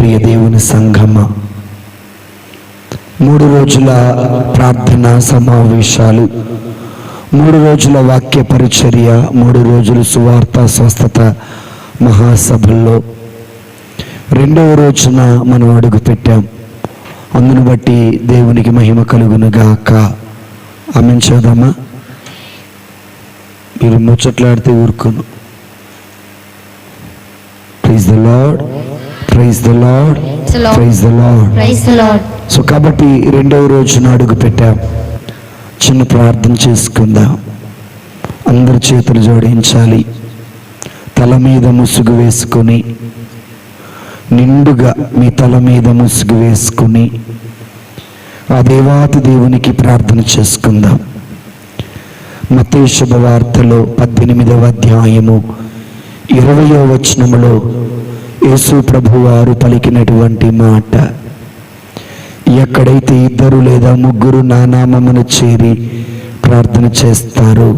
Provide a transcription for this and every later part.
ప్రియ దేవుని సంఘమ, 3 రోజుల ప్రార్థనా సమావేశాలు, 3 రోజుల వాక్య పరిచర్య, 3 రోజులు సువార్త స్వస్థత మహాసభల్లో 2వ రోజున మనం అడుగు పెట్టాం. అందును బట్టి దేవునికి మహిమ కలుగునుగాక. ఆమేన్ చదువుదామా? మీరు ముచ్చట్లాడితే ఊరుకోను. Praise the lord, praise the lord, praise the lord, praise the lord. So కాబట్టి 2వ రోజున అడుగు పెట్టాం. చిన్న ప్రార్థన చేసుకుందాం. అందరి చేతులు జోడించాలి. తల మీద ముసుగు వేసుకొని, నిండుగా మీ తల మీద ముసుగు వేసుకుని ఆ దేవాతి దేవునికి ప్రార్థన చేసుకుందాం. మత్తయి శుభవార్తలో 18వ అధ్యాయము 20వ వచనములో యేసు ప్రభువారు పలికినటువంటి మాట, ఎక్కడైతే 2 లేదా 3 నా నామమున చేరి ప్రార్థన చేస్తారో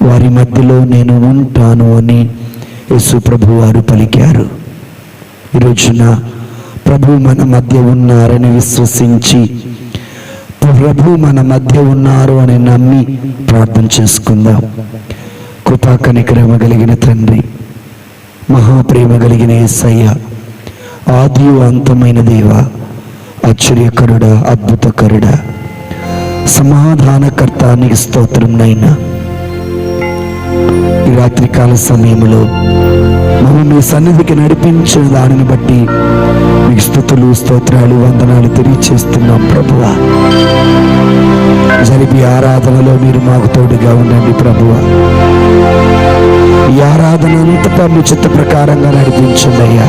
వారి మధ్యలో నేను ఉంటాను అని యేసు ప్రభువారు పలికారు. ఈ రోజున ప్రభు మన మధ్య ఉన్నారని విశ్వసించి, ప్రభు మన మధ్య ఉన్నారు అని నమ్మి ప్రార్థన చేసుకుందాం. కృపా కనికరమ కలిగిన తండ్రి, మహాప్రేమ కలిగిన యేసయ్య, ఆది అంతమైన దేవ, ఆశ్చర్యకరుడా, అద్భుతకరుడా, సమాధానకర్త, నీకు స్తోత్రం నైనా. ఈ రాత్రికాల సమయంలో మమ్మల్ని మీ సన్నిధికి నడిపించిన దానిని బట్టి మీకు స్తుతులు, స్తోత్రాలు, వందనాలు తెలియచేస్తున్నాం ప్రభువా. జరిపి ఆరాధనలో మీరు మాకు తోడుగా ఉండండి ప్రభువా. ఈ ఆరాధన అంతటా మీ చిత్త ప్రకారంగా నడిపించండి అయ్యా.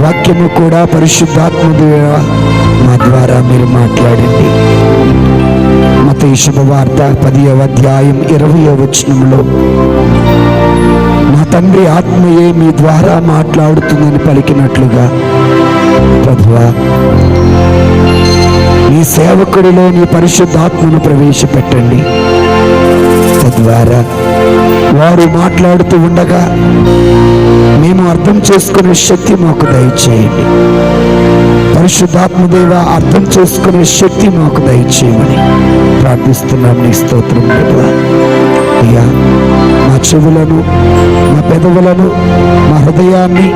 వాక్యము కూడా పరిశుద్ధాత్మ ద్వారా మా ద్వారా మీరు మాట్లాడండి. మత్తయి శుభవార్త 10వ అధ్యాయం 20వ వచనంలో నా తండ్రి ఆత్మయే మీ ద్వారా మాట్లాడుతుందని పలికినట్లుగా ప్రభువా, నీ సేవకుడిలో నీ పరిశుద్ధాత్మను ప్రవేశపెట్టండి. తద్వారా వారు మాట్లాడుతూ ఉండగా మేము అర్థం చేసుకునే శక్తి మాకు దయచేయండి. పరిశుద్ధాత్మదేవ, అర్థం చేసుకునే శక్తి మాకు దయచేయమని ప్రార్థిస్తున్నాం. నీ స్తోత్రం ప్రభువా. అయ్యా, మా చెవులను, మా పెదవులను, మా హృదయాన్ని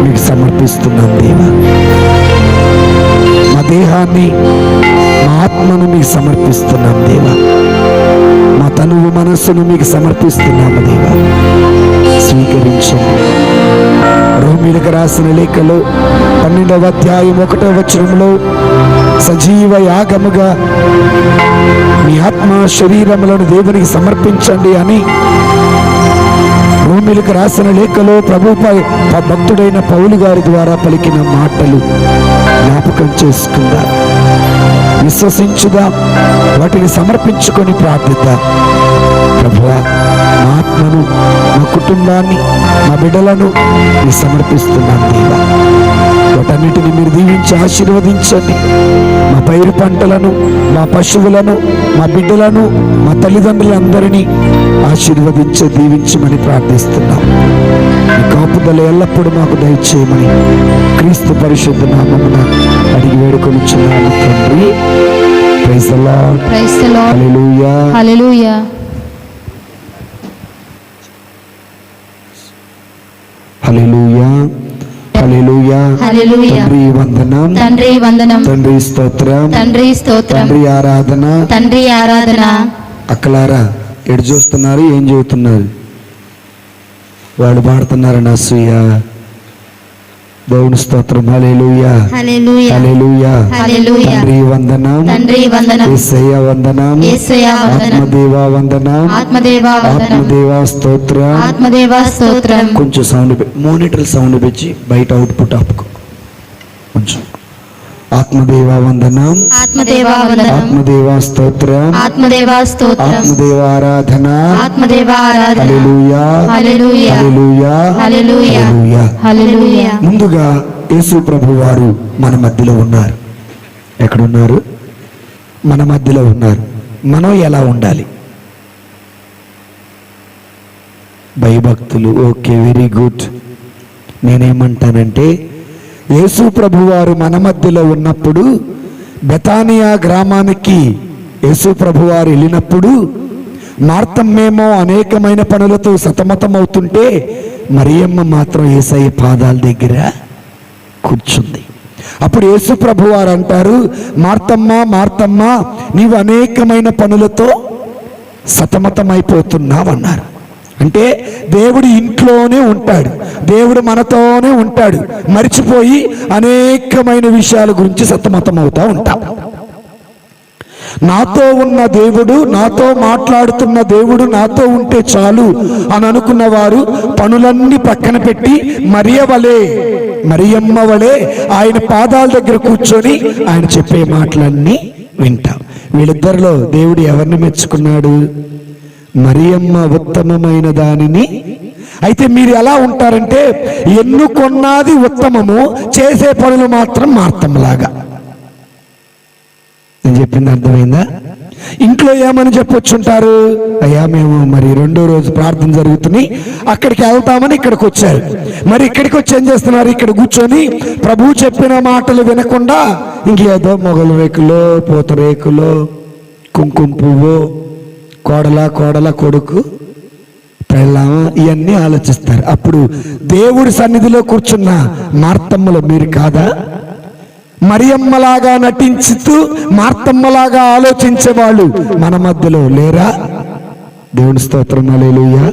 మీకు సమర్పిస్తున్నాం దేవా. మా దేహాన్ని, మా ఆత్మను మీకు సమర్పిస్తున్నాం దేవా. మా తనువు మనస్సును మీకు సమర్పిస్తున్నాము దేవా. స్వీకరించండి. రోమీయులకు రాసిన లేఖలో 12వ అధ్యాయం 1వ వచనంలో సజీవ యాగముగా మీ ఆత్మ శరీరములను దేవునికి సమర్పించండి అని రోమీయులకు రాసిన లేఖలో ప్రభుపై భక్తుడైన పౌలు గారి ద్వారా పలికిన మాటలు జ్ఞాపకం చేసుకుందాం. విశ్వసించుదాం, వాటిని సమర్పించుకొని ప్రార్థిద్దాం. ప్రభువా, మా ఆత్మను, మా కుటుంబాన్ని, మా బిడ్డలను మీరు సమర్పిస్తున్నాం దేవా. వాటన్నిటిని మీరు దీవించి ఆశీర్వదించండి. మా పైరు పంటలను, మా పశువులను, మా బిడ్డలను, మా తల్లిదండ్రులందరినీ ఆశీర్వదించి దీవించమని ప్రార్థిస్తున్నాం. మీ కాపుదల ఎల్లప్పుడూ మాకు దయచేయమని క్రీస్తు పరిశుద్ధ నామమున అడిగి వేడుకొనిచున్నాము తండ్రి. Praise the lord, praise the Lord, hallelujah, hallelujah. Hallelujah, hallelujah, hallelujah. తండ్రి వందనం, తండ్రి వందనం, తండ్రి స్తోత్రం, తండ్రి స్తోత్రం, తండ్రి ఆరాధన, తండ్రి ఆరాధన. అక్కలారా ఎడు చూస్తున్నారు? ఏం చెబుతున్నారు? వాళ్ళు పాడుతున్నారు అసూయ. దేవుని స్తోత్రం. Hallelujah, hallelujah, hallelujah, hallelujah. తండ్రి వందనం, తండ్రి వందనం, యేసయ్య వందనం, యేసయ్య వందనం, ఆత్మదేవా వందనం, ఆత్మదేవా వందనం, ఆత్మదేవా స్తోత్రం, ఆత్మదేవా స్తోత్రం. కొంచెం సౌండ్, మోనిటర్ సౌండ్ పెంచి బయట అవుట్పుట్ ఆపుకో కొంచెం. ఆత్మదేవా వందనం, ఆత్మదేవా వందనం, ఆత్మదేవా స్తోత్రం, ఆత్మదేవా స్తోత్రం, ఆత్మదేవా ఆరాధన, ఆత్మదేవా ఆరాధన. హల్లెలూయా, హల్లెలూయా, హల్లెలూయా, హల్లెలూయా, హల్లెలూయా. ముందుగా యేసు ప్రభువారు మన మధ్యలో ఉన్నారు. ఎక్కడున్నారు? మన మధ్యలో ఉన్నారు. మనం ఎలా ఉండాలి? భయభక్తులు. Okay, very good. నేనేమంటానంటే, యేసు ప్రభువారు మన మధ్యలో ఉన్నప్పుడు, బెతానియా గ్రామానికి యేసు ప్రభువారు వెళ్ళినప్పుడు, మార్తమ్మేమో అనేకమైన పనులతో సతమతమవుతుంటే, మరియమ్మ మాత్రం యేసయ్య పాదాల దగ్గర కూర్చుంది. అప్పుడు యేసు ప్రభువారు అంటారు, మార్తమ్మ మార్తమ్మ, నీవు అనేకమైన పనులతో సతమతమైపోతున్నావన్నారు. అంటే దేవుడు ఇంట్లోనే ఉంటాడు, దేవుడు మనతోనే ఉంటాడు, మరిచిపోయి అనేకమైన విషయాల గురించి సతమతమవుతూ ఉంటాం. నాతో ఉన్న దేవుడు, నాతో మాట్లాడుతున్న దేవుడు నాతో ఉంటే చాలు అని అనుకున్న వారు పనులన్నీ పక్కన పెట్టి మరియమ్మ వలె ఆయన పాదాల దగ్గర కూర్చొని ఆయన చెప్పే మాటలన్నీ వింటాం. వీళ్ళిద్దరిలో దేవుడు ఎవరిని మెచ్చుకున్నాడు? మరియమ్మ ఉత్తమమైన దానిని. అయితే మీరు ఎలా ఉంటారంటే, ఎన్నుకొన్నది ఉత్తమము, చేసే పనులు మాత్రం మార్తమ్మలాగా. నేను చెప్పింది అర్థమైందా? ఇంట్లో ఏమని చెప్పొచ్చుంటారు, అయ్యా మేము మరి 2వ రోజు ప్రార్థన జరుగుతుంది, అక్కడికి వెళ్తామని ఇక్కడికి వచ్చారు. మరి ఇక్కడికి వచ్చి ఏం చేస్తున్నారు? ఇక్కడ కూర్చొని ప్రభువు చెప్పిన మాటలు వినకుండా ఇంకేదో మొగల రేకులో, పూతరేకులో, కుంకుమ పువ్వు, కోడల కొడుకు, పెళ్ళామ, ఇవన్నీ ఆలోచిస్తారు. అప్పుడు దేవుడి సన్నిధిలో కూర్చున్న మార్తమ్మలో మీరు కాదా? మరియమ్మలాగా నటించుతూ మార్తమ్మలాగా ఆలోచించే వాళ్ళు మన మధ్యలో లేరా? దేవుని స్తోత్రం, hallelujah.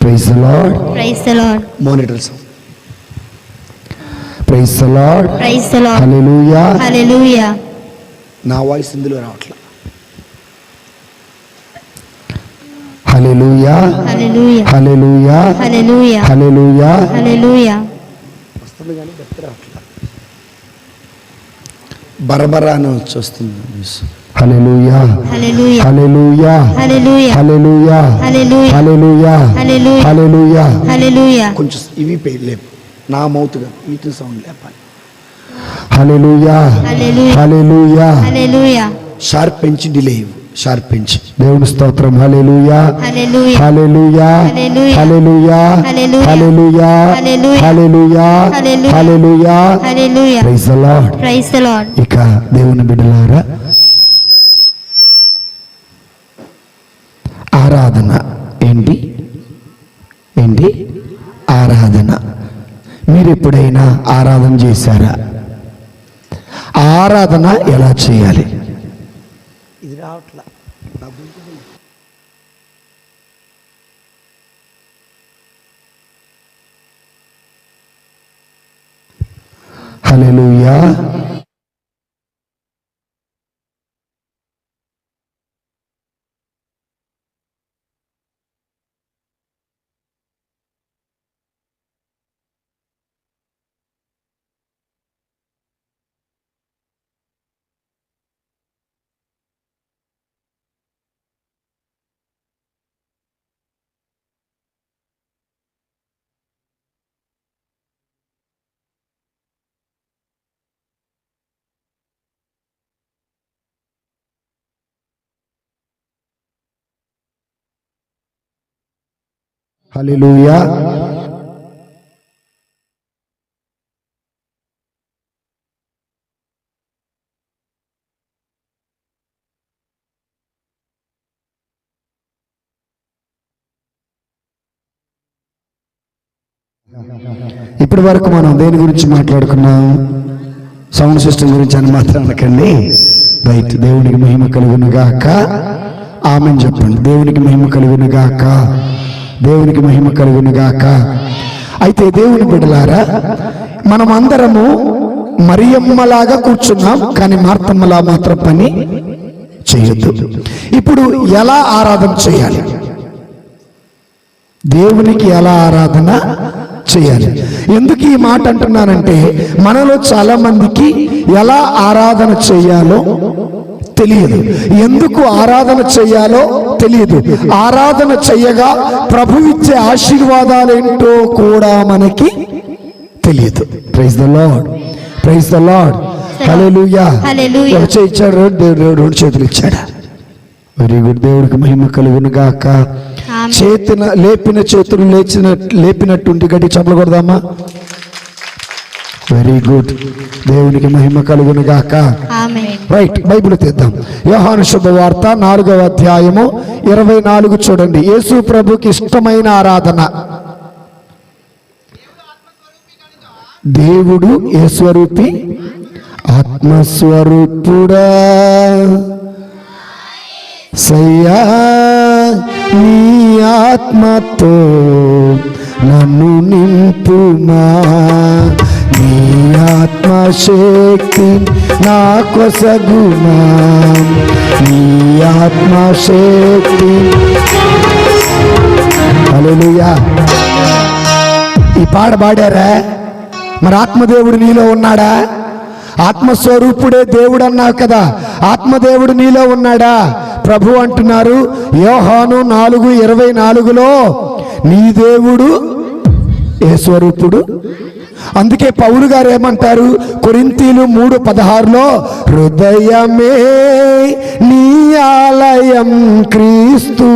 Praise the lord, praise the Lord. Monitors, praise the lord, praise the Lord, hallelujah, hallelujah. నా వాయిస్ ఇందులో రావట్లేదు. హల్లెలూయా, హల్లెలూయా, హల్లెలూయా, హల్లెలూయా, హల్లెలూయా, హల్లెలూయా. వస్తుంది కానీ గట్టి రావట్లేదు. బరబరా అని వస్తుంది. హల్లెలూయా, hallelujah, hallelujah, hallelujah, hallelujah, hallelujah, hallelujah, hallelujah, hallelujah, హల్లెలూయా. కొంచెం ఇవి లేపు, నా మౌత్గా వీటి సౌండ్ లేపాలి. Hallelujah, hallelujah, hallelujah, hallelujah. Sharp పెంచి డిలే ఇవ్వు, షార్ప్ పెంచి. దేవుని స్తోత్రం, hallelujah, hallelujah, hallelujah, hallelujah, hallelujah, hallelujah, hallelujah, hallelujah, hallelujah, hallelujah, hallelujah. Praise the lord, praise the Lord. ఇక దేవుని బిడ్డలారా, ఆరాధన ఏంటి? ఆరాధన. మీరు ఎప్పుడైనా ఆరాధన చేశారా? ఆరాధన ఎలా చేయాలి? ఇది రావట్లా. హల్లెలూయా, హల్లెలూయా. ఇప్పటి వరకు మనం దేని గురించి మాట్లాడుకున్నాం? సౌండ్ సిస్టమ్ గురించి అని మాత్రం అనకండి. రైట్. దేవునికి మహిమ కలుగును గాక. ఆమేన్ చెప్పండి. దేవునికి మహిమ కలుగును గాక. దేవునికి మహిమ కలుగును గాక. అయితే దేవుని బిడ్డలారా, మనం అందరము మరియమ్మలాగా కూర్చున్నాం, కానీ మార్తమ్మలా మాత్రం పని చేయొద్దు. ఇప్పుడు ఎలా ఆరాధన చేయాలి? దేవునికి ఎలా ఆరాధన చేయాలి? ఎందుకు ఈ మాట అంటున్నానంటే, మనలో చాలా మందికి ఎలా ఆరాధన చేయాలో తెలియదు. ఎందుకు ఆరాధన చేయాలో తెలియదు. ఆరాధన చేయగా ప్రభు ఇచ్చే ఆశీర్వాదాలేంటో కూడా మనకి తెలియదు. Praise the lord, praise the lord. Lord. Hallelujah. Hallelujah. ఒక చేయి ఇచ్చాడు, దేవుడు రెండు చేతులు ఇచ్చాడు. Very good. దేవుడికి మహిమ కలుగును గాక. Amen. చేతిన లేపిన చేతులు లేపినట్టుండి గట్టి చప్పలు కొడదామా? Very good. దేవునికి మహిమ కలుగును గాక. Amen. రైట్, బైబిల్ తీద్దాం. యోహాను శుభవార్త 4వ అధ్యాయము 24 చూడండి. యేసు ప్రభుకి ఇష్టమైన ఆరాధన. దేవుడు ఏ స్వరూపి? ఆత్మస్వరూపుడా సయ్యా, నీ ఆత్మతో నన్ను నింపుమా, నీ ఆత్మశక్తి నా కొసగుమా, నీ ఆత్మశక్తి. హల్లెలూయా. ఈ పాట పాడారా? మరి ఆత్మదేవుడు నీలో ఉన్నాడా? ఆత్మస్వరూపుడే దేవుడు అన్నావు కదా, ఆత్మదేవుడు నీలో ఉన్నాడా? ప్రభు అంటున్నారు యోహాను 4:24లో, నీ దేవుడు ఏ స్వరూపుడు? అందుకే పౌలు గారు ఏమంటారు కొరింథీలు 3:16లో, హృదయమే నీ ఆలయం క్రీస్తు,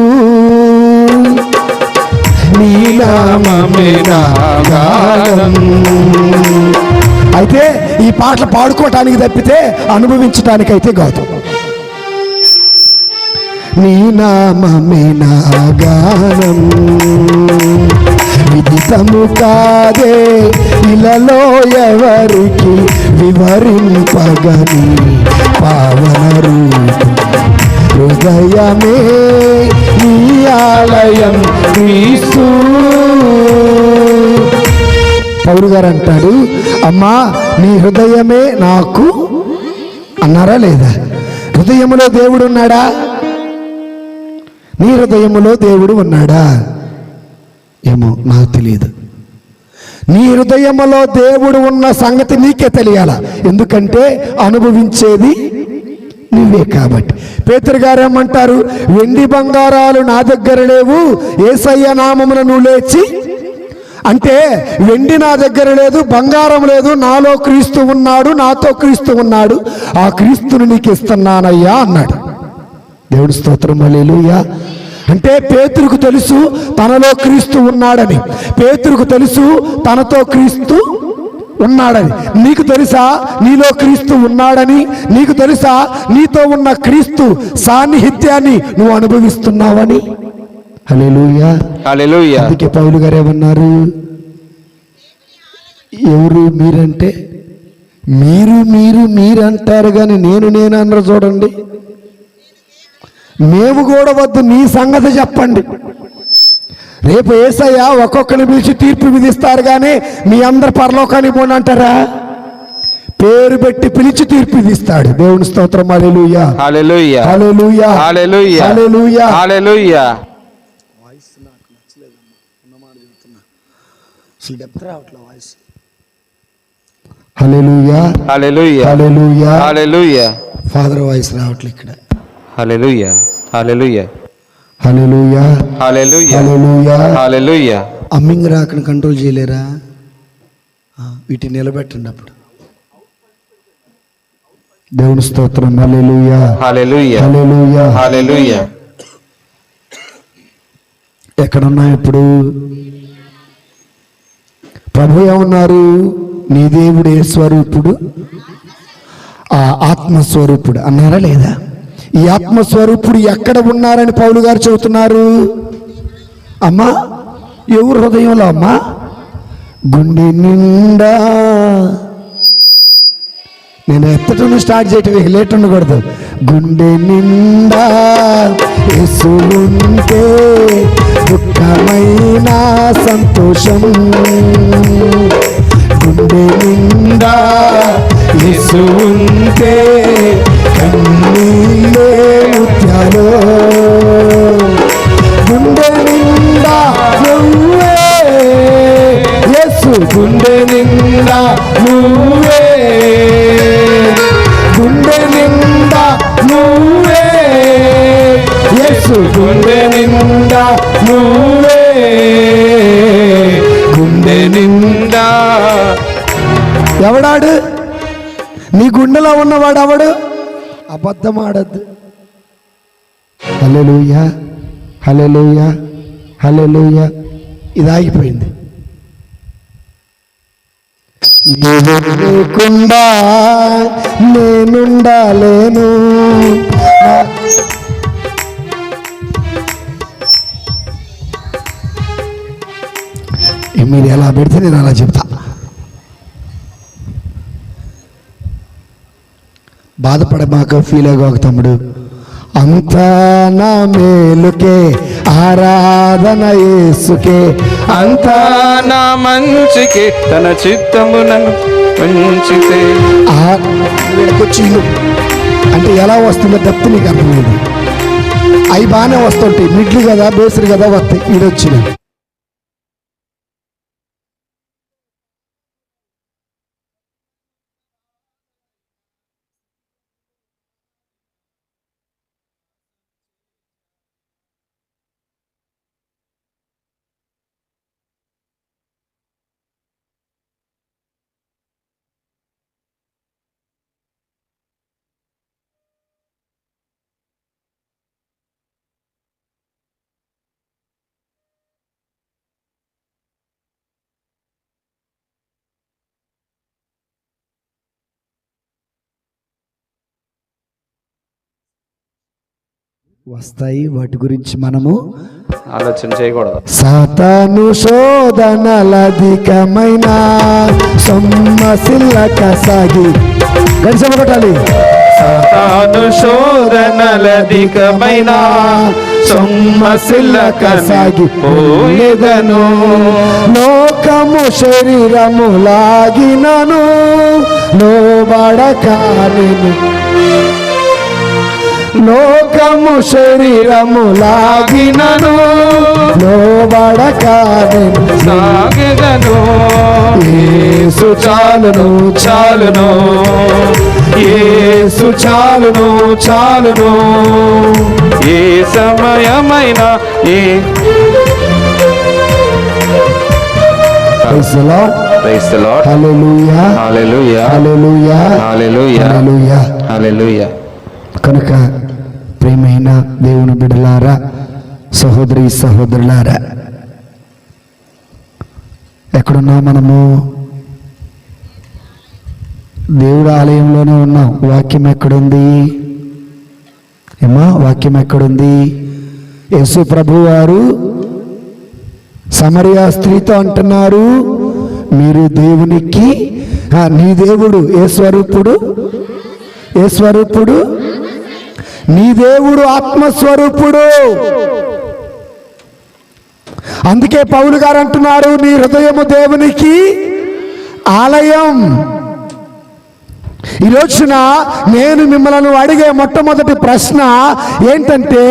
నీ నామమే నా గానం. అయితే ఈ పాటలు పాడుకోవటానికి తప్పితే అనుభవించటానికైతే కాదు. నీ నామమే నా గానం, విదితము కాదే ఇలలో ఎవరికి వివరింపగని పావన రూపం, హృదయమే నీ ఆలయం క్రీస్తు. పౌలు గారు అంటాడు, అమ్మా నీ హృదయమే నాకు అన్నారా లేదా? హృదయములో దేవుడు ఉన్నాడా? నీ హృదయములో దేవుడు ఉన్నాడా? ఏమో నాకు తెలియదు. నీ హృదయములో దేవుడు ఉన్న సంగతి నీకే తెలియాల, ఎందుకంటే అనుభవించేది నువ్వే కాబట్టి. పేతురు గారు ఏమంటారు, వెండి బంగారాలు నా దగ్గర లేవు, యేసయ్య నామమున నువ్వు లేచి. అంటే వెండి నా దగ్గర లేదు, బంగారం లేదు, నాలో క్రీస్తు ఉన్నాడు, నాతో క్రీస్తు ఉన్నాడు, ఆ క్రీస్తుని నీకు ఇస్తున్నానయ్యా అన్నాడు. దేవుడి స్తోత్రం, హల్లెలూయా. అంటే పేతురుకు తెలుసు తనలో క్రీస్తు ఉన్నాడని, పేతురుకు తెలుసు తనతో క్రీస్తు ఉన్నాడని. నీకు తెలుసా నీలో క్రీస్తు ఉన్నాడని? నీకు తెలుసా నీతో ఉన్న క్రీస్తు సాన్నిహిత్యాన్ని నువ్వు అనుభవిస్తున్నావని? హల్లెలూయా, హల్లెలూయా. అందుకే పౌలు గారు ఏమన్నారు, ఎవరు మీరంటే మీరు అంటారు కానీ నేను అన్నారు. చూడండి, మేము కూడా వద్దు, నీ సంగతి చెప్పండి. రేపు యేసయ్య ఒక్కొక్కరిని పిలిచి తీర్పు విధిస్తారు కానీ మీ అందరు పరలోకానికి పోండి అంటారా? పేరు పెట్టి పిలిచి తీర్పు విధిస్తాడు. దేవుని స్తోత్రం, hallelujah, hallelujah, hallelujah, hallelujah, hallelujah, hallelujah. Hallelujah, hallelujah, hallelujah, హల్లెలూయా. ఫాదర్ వాయిస్ రావట్లేదు ఇక్కడ. హల్లెలూయా, హల్లెలూయా, హల్లెలూయా, హల్లెలూయా, హల్లెలూయా, హల్లెలూయా. అమ్మింగ్ రాకని కంట్రోల్ చేయలేరా? వీటిని నిలబెట్టండి అప్పుడు. దేవుని స్తోత్రం, హల్లెలూయా, హల్లెలూయా, హల్లెలూయా, హల్లెలూయా. ఎక్కడున్నా ఇప్పుడు? ప్రభు ఏమన్నారు, నీ దేవుడు ఏ స్వరూపుడు? ఆ ఆత్మస్వరూపుడు అన్నారా లేదా? ఈ ఆత్మస్వరూపుడు ఎక్కడ ఉన్నారని పౌలు గారు చెబుతున్నారు. అమ్మా ఎవరు హృదయంలో? అమ్మా గుండె నిండా. నేను ఎత్తటం స్టార్ట్ చేయటం లేట్ ఉండకూడదు. గుండె నిండా యేసు ఉంటే దుఃఖమైన సంతోషం, గుండె నిండా యేసు ఉంటే కన్నీళ్ళే ముత్యాలు, గుండె నిండా నువ్వే యేసు, గుండె నిండా నువ్వే, గుండె నిండా నువ్వే యేసు, గుండె నిండా నువ్వే, గుండె నిండా. ఎవడాడు? నీ గుండెలో ఉన్నవాడు ఎవడు? అబద్ధం ఆడద్దు. హల్లెలూయా, హల్లెలూయా, హల్లెలూయా. ఇది ఆగిపోయింది. నీవు లేకుండా నేనుండలేను. మీరు ఎలా పెడితే నేను అలా చెప్తా. బాధపడమాక, ఫీల్ అయ్యాక తమ్ముడు. అంతా నా మేలుకే, ఆరాధన యేసుకే, అంతా నా మంచికే, తన చిత్తమునను ఉంచితే. అంటే ఎలా వస్తుందో డెప్త్ నీకు అర్థమైంది. అవి బాగానే వస్తుంటాయి, మిడ్లు కదా, బేసులు కదా వస్తాయి. ఈడొచ్చిన వస్తాయి. వాటి గురించి మనము ఆలోచన చేయకూడదు. సాతాను శోధనలధికమైన సొమ్మసిల్లక సాగి గడిచమ కొట్టాలి. సాతాను శోధనలధికమైన సొమ్మసిల్లక సాగి పోయేదను. లోకము శరీరము లాగినను లోబడక నేను. లోకము శరీరము లాగినను లోబడక నేను సాగెదను. యేసు చాలును, చాలును, యేసు చాలును, చాలును. ఏ సమయమైనా praise the lord. Praise the Lord. Hallelujah, hallelujah, hallelujah, hallelujah, hallelujah, hallelujah. కనుక ప్రియమైన దేవుని బిడ్డలారా, సహోదరి సహోదరులారా, ఎక్కడున్నా మనము దేవుడు ఆలయంలోనే ఉన్నాం. వాక్యం ఎక్కడుంది ఏమా? వాక్యం ఎక్కడుంది? యేసు ప్రభు వారు సమరయ స్త్రీతో అంటున్నారు, మీరు దేవునికి నీ దేవుడు ఏ స్వరూపుడు? ఏ స్వరూపుడు? నీ దేవుడు ఆత్మస్వరూపుడు. అందుకే పౌలు గారు అంటున్నారు, నీ హృదయము దేవునికి ఆలయం. ఈ రోజున నేను మిమ్మల్ని అడిగే మొట్టమొదటి ప్రశ్న ఏంటంటే,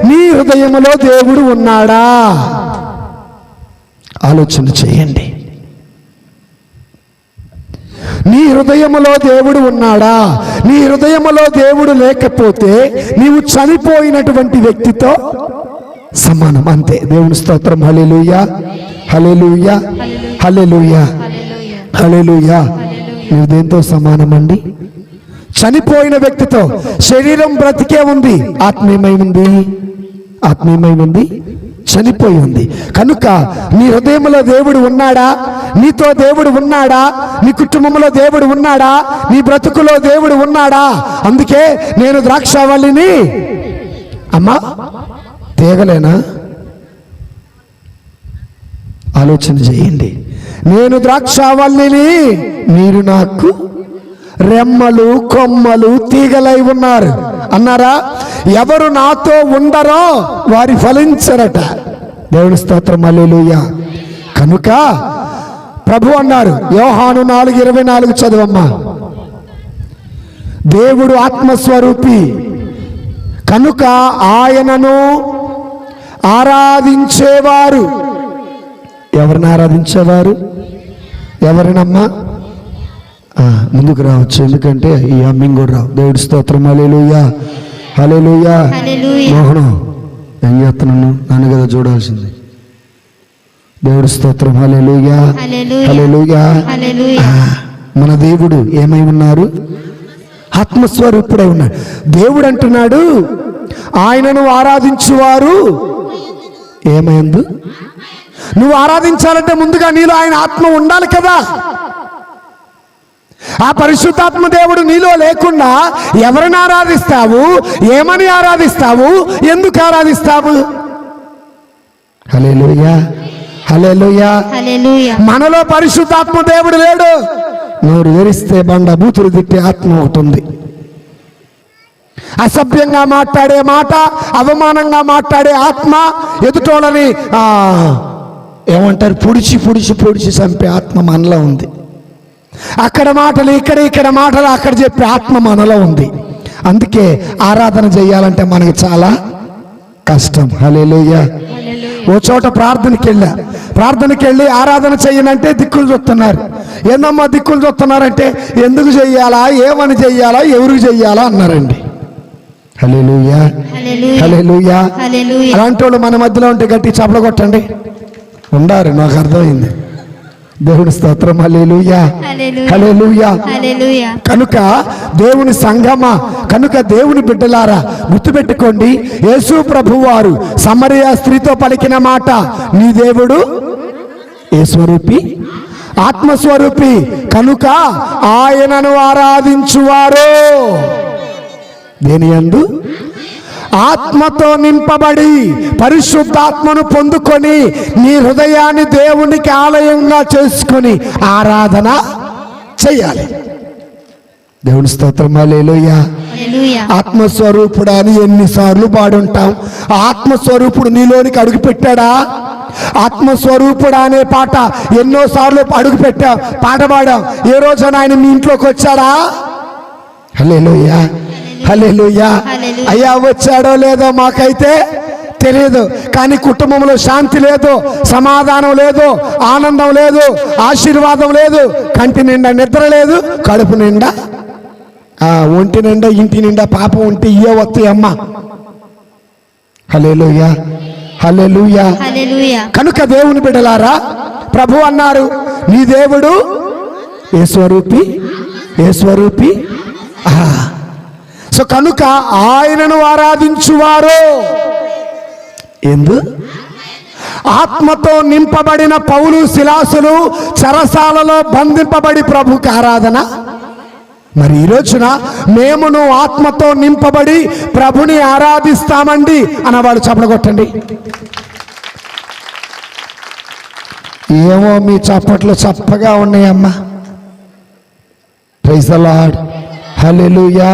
నీ హృదయములో దేవుడు ఉన్నాడా? ఆలోచన చేయండి. నీ హృదయములో దేవుడు ఉన్నాడా? నీ హృదయములో దేవుడు లేకపోతే నీవు చనిపోయినటువంటి వ్యక్తితో సమానం, అంతే. దేవుని స్తోత్రం. హల్లెలూయా, హల్లెలూయా, హల్లెలూయా, హల్లెలూయా. నువ్వు దేంతో సమానమండి? చనిపోయిన వ్యక్తితో. శరీరం బ్రతికే ఉంది, ఆత్మీయమై ఉంది. ఆత్మీయమై ఉంది, చనిపోయి ఉంది. కనుక నీ హృదయంలో దేవుడు ఉన్నాడా? నీతో దేవుడు ఉన్నాడా? నీ కుటుంబంలో దేవుడు ఉన్నాడా? నీ బ్రతుకులో దేవుడు ఉన్నాడా? అందుకే నేను ద్రాక్షావల్లిని అమ్మా తేగలేనా? ఆలోచన చేయండి. నేను ద్రాక్షావల్లిని, మీరు నాకు రెమ్మలు కొమ్మలు తీగలై ఉన్నారు అన్నారా? ఎవరు నాతో ఉండరో వారి ఫలించరట. దేవుని స్తోత్రం. హల్లెలూయా. కనుక ప్రభు అన్నారు, యోహాను 4:24 చదవమ్మా. దేవుడు ఆత్మస్వరూపి కనుక ఆయనను ఆరాధించేవారు. ఎవరిని ఆరాధించేవారు? ఎవరినమ్మా? ముందుకు రావచ్చు, ఎందుకంటే ఈ అమ్మింగ్ కూడా రావు. దేవుడి స్తోత్రం. హల్లెలూయా, హల్లెలూయా. మోహనం ఏం చేస్తున్నాను? నన్ను కదా చూడాల్సింది. దేవుడి స్తోత్రం. హల్లెలూయా, హల్లెలూయా. మన దేవుడు ఏమై ఉన్నారు? ఆత్మస్వరూపుడై ఉన్నాడు. దేవుడు అంటున్నాడు, ఆయనను ఆరాధించువారు ఏమైంది? నువ్వు ఆరాధించాలంటే ముందుగా నీలో ఆయన ఆత్మ ఉండాలి కదా. ఆ పరిశుద్ధాత్మ దేవుడు నీలో లేకుండా ఎవరిని ఆరాధిస్తావు? ఏమని ఆరాధిస్తావు? ఎందుకు ఆరాధిస్తావు? హల్లెలూయా, హల్లెలూయా, హల్లెలూయా. మనలో పరిశుద్ధాత్మ దేవుడు లేడు. నోరు తెరిస్తే బండ బూతులు తిట్టే ఆత్మ ఒకటి ఉంది. అసభ్యంగా మాట్లాడే మాట, అవమానంగా మాట్లాడే ఆత్మ, ఎదుటోళ్ళని ఏమంటారు పొడిచి పొడిచి పొడిచి చంపే ఆత్మ మనలో ఉంది. అక్కడ మాటలు ఇక్కడ మాటలు అక్కడ చెప్పే ఆత్మ మనలో ఉంది. అందుకే ఆరాధన చేయాలంటే మనకి చాలా కష్టం. హల్లెలూయా. ఓ చోట ప్రార్థనకి వెళ్ళి ఆరాధన చెయ్యనంటే దిక్కులు చూస్తున్నారు. ఏందమ్మా దిక్కులు చూస్తున్నారంటే, ఎందుకు చెయ్యాలా, ఏమని చెయ్యాలా, ఎవరికి చెయ్యాలా అన్నారండి. హల్లెలూయా, హల్లెలూయా. అలాంటి వాళ్ళు మన మధ్యలో ఉంటే గట్టి చపల కొట్టండి. ఉండారు, నాకు అర్థమైంది. దేవుని స్తోత్రం. Hallelujah, hallelujah. కనుక దేవుని సంఘమా, కనుక దేవుని బిడ్డలారా గుర్తుపెట్టుకోండి, యేసు ప్రభువారు సమరయ స్త్రీతో పలికిన మాట, నీ దేవుడు ఏ స్వరూపి? ఆత్మస్వరూపి. కనుక ఆయనను ఆరాధించువారు దేని యందు? ఆత్మతో నింపబడి పరిశుద్ధాత్మను పొందుకొని నీ హృదయాన్ని దేవునికి ఆలయంగా చేసుకొని ఆరాధన చేయాలి. దేవుని స్తోత్రం. హల్లెలూయా. ఆత్మస్వరూపుడా అని ఎన్నిసార్లు పాడుంటాం. ఆత్మస్వరూపుడు నీలోనికి అడుగు పెట్టాడా? ఆత్మస్వరూపుడా అనే పాట ఎన్నోసార్లు అడుగు పెట్టాం, పాట పాడాం. ఏ రోజున ఆయన మీ ఇంట్లోకి వచ్చాడా? హల్లెలూయా, హల్లెలూయా. అయ్యా వచ్చాడో లేదో మాకైతే తెలియదు, కానీ కుటుంబంలో శాంతి లేదు, సమాధానం లేదు, ఆనందం లేదు, ఆశీర్వాదం లేదు, కంటి నిండా నిద్ర లేదు, కడుపు నిండా ఒంటి నిండా ఇంటి నిండా పాపం ఉంటే ఇయే వస్తాయి అమ్మ. హల్లెలూయా, హల్లెలూయా. కనుక దేవుని బిడ్డలారా, ప్రభు అన్నారు, నీ దేవుడు ఏ స్వరూపి? ఏ స్వరూపి? సో కనుక ఆయనను ఆరాధించువారు ఎందు? ఆత్మతో నింపబడిన పౌలు శిలాసులు చెరసాలలో బంధింపబడి ప్రభుకి ఆరాధన. మరి ఈ రోజున మేమును ఆత్మతో నింపబడి ప్రభుని ఆరాధిస్తామండి అన్నవాళ్ళు చప్పట్లు కొట్టండి. ఏమో మీ చప్పట్లు చప్పగా ఉన్నాయమ్మా. Praise the Lord. Hallelujah,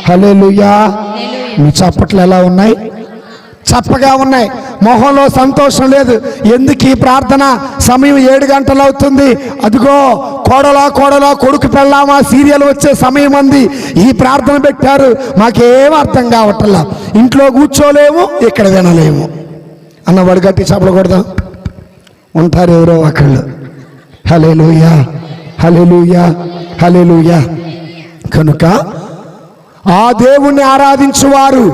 hallelujah. మీ చప్పట్లు ఎలా ఉన్నాయి? చప్పగా ఉన్నాయి. మొహంలో సంతోషం లేదు. ఎందుకు ఈ ప్రార్థన? సమయం 7 గంటలు అవుతుంది. అదిగో కోడలా కొడుకు పెళ్ళామా సీరియల్ వచ్చే సమయం అంది. ఈ ప్రార్థన పెట్టారు, మాకేం అర్థం కావట్లా. ఇంట్లో కూర్చోలేము, ఇక్కడ వినలేము అన్నవాడు గట్టి చప్పలు కొడదాం. ఉంటారు ఎవరో ఒకళ్ళు. హల్లెలూయా, హల్లెలూయా, హల్లెలూయా. కనుక ఆ దేవుణ్ణి ఆరాధించువారు,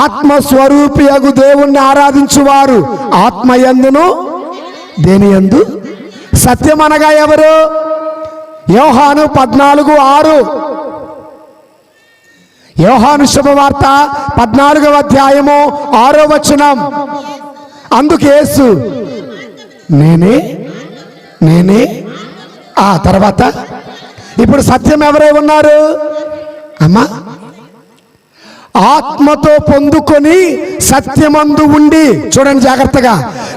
ఆత్మస్వరూపియగు దేవుణ్ణి ఆరాధించువారు ఆత్మయందును దేని యందు? సత్యం అనగా ఎవరు? యోహాను 14:6. యోహాను శుభవార్త 14వ అధ్యాయము 6వ వచనం. అందుకు యేసు నేనే తర్వాత ఇప్పుడు సత్యం ఎవరై ఉన్నారు అమ్మా? ఆత్మతో పొందుకొని సత్యమందు ఉండి. చూడండి జాగ్రత్తగా,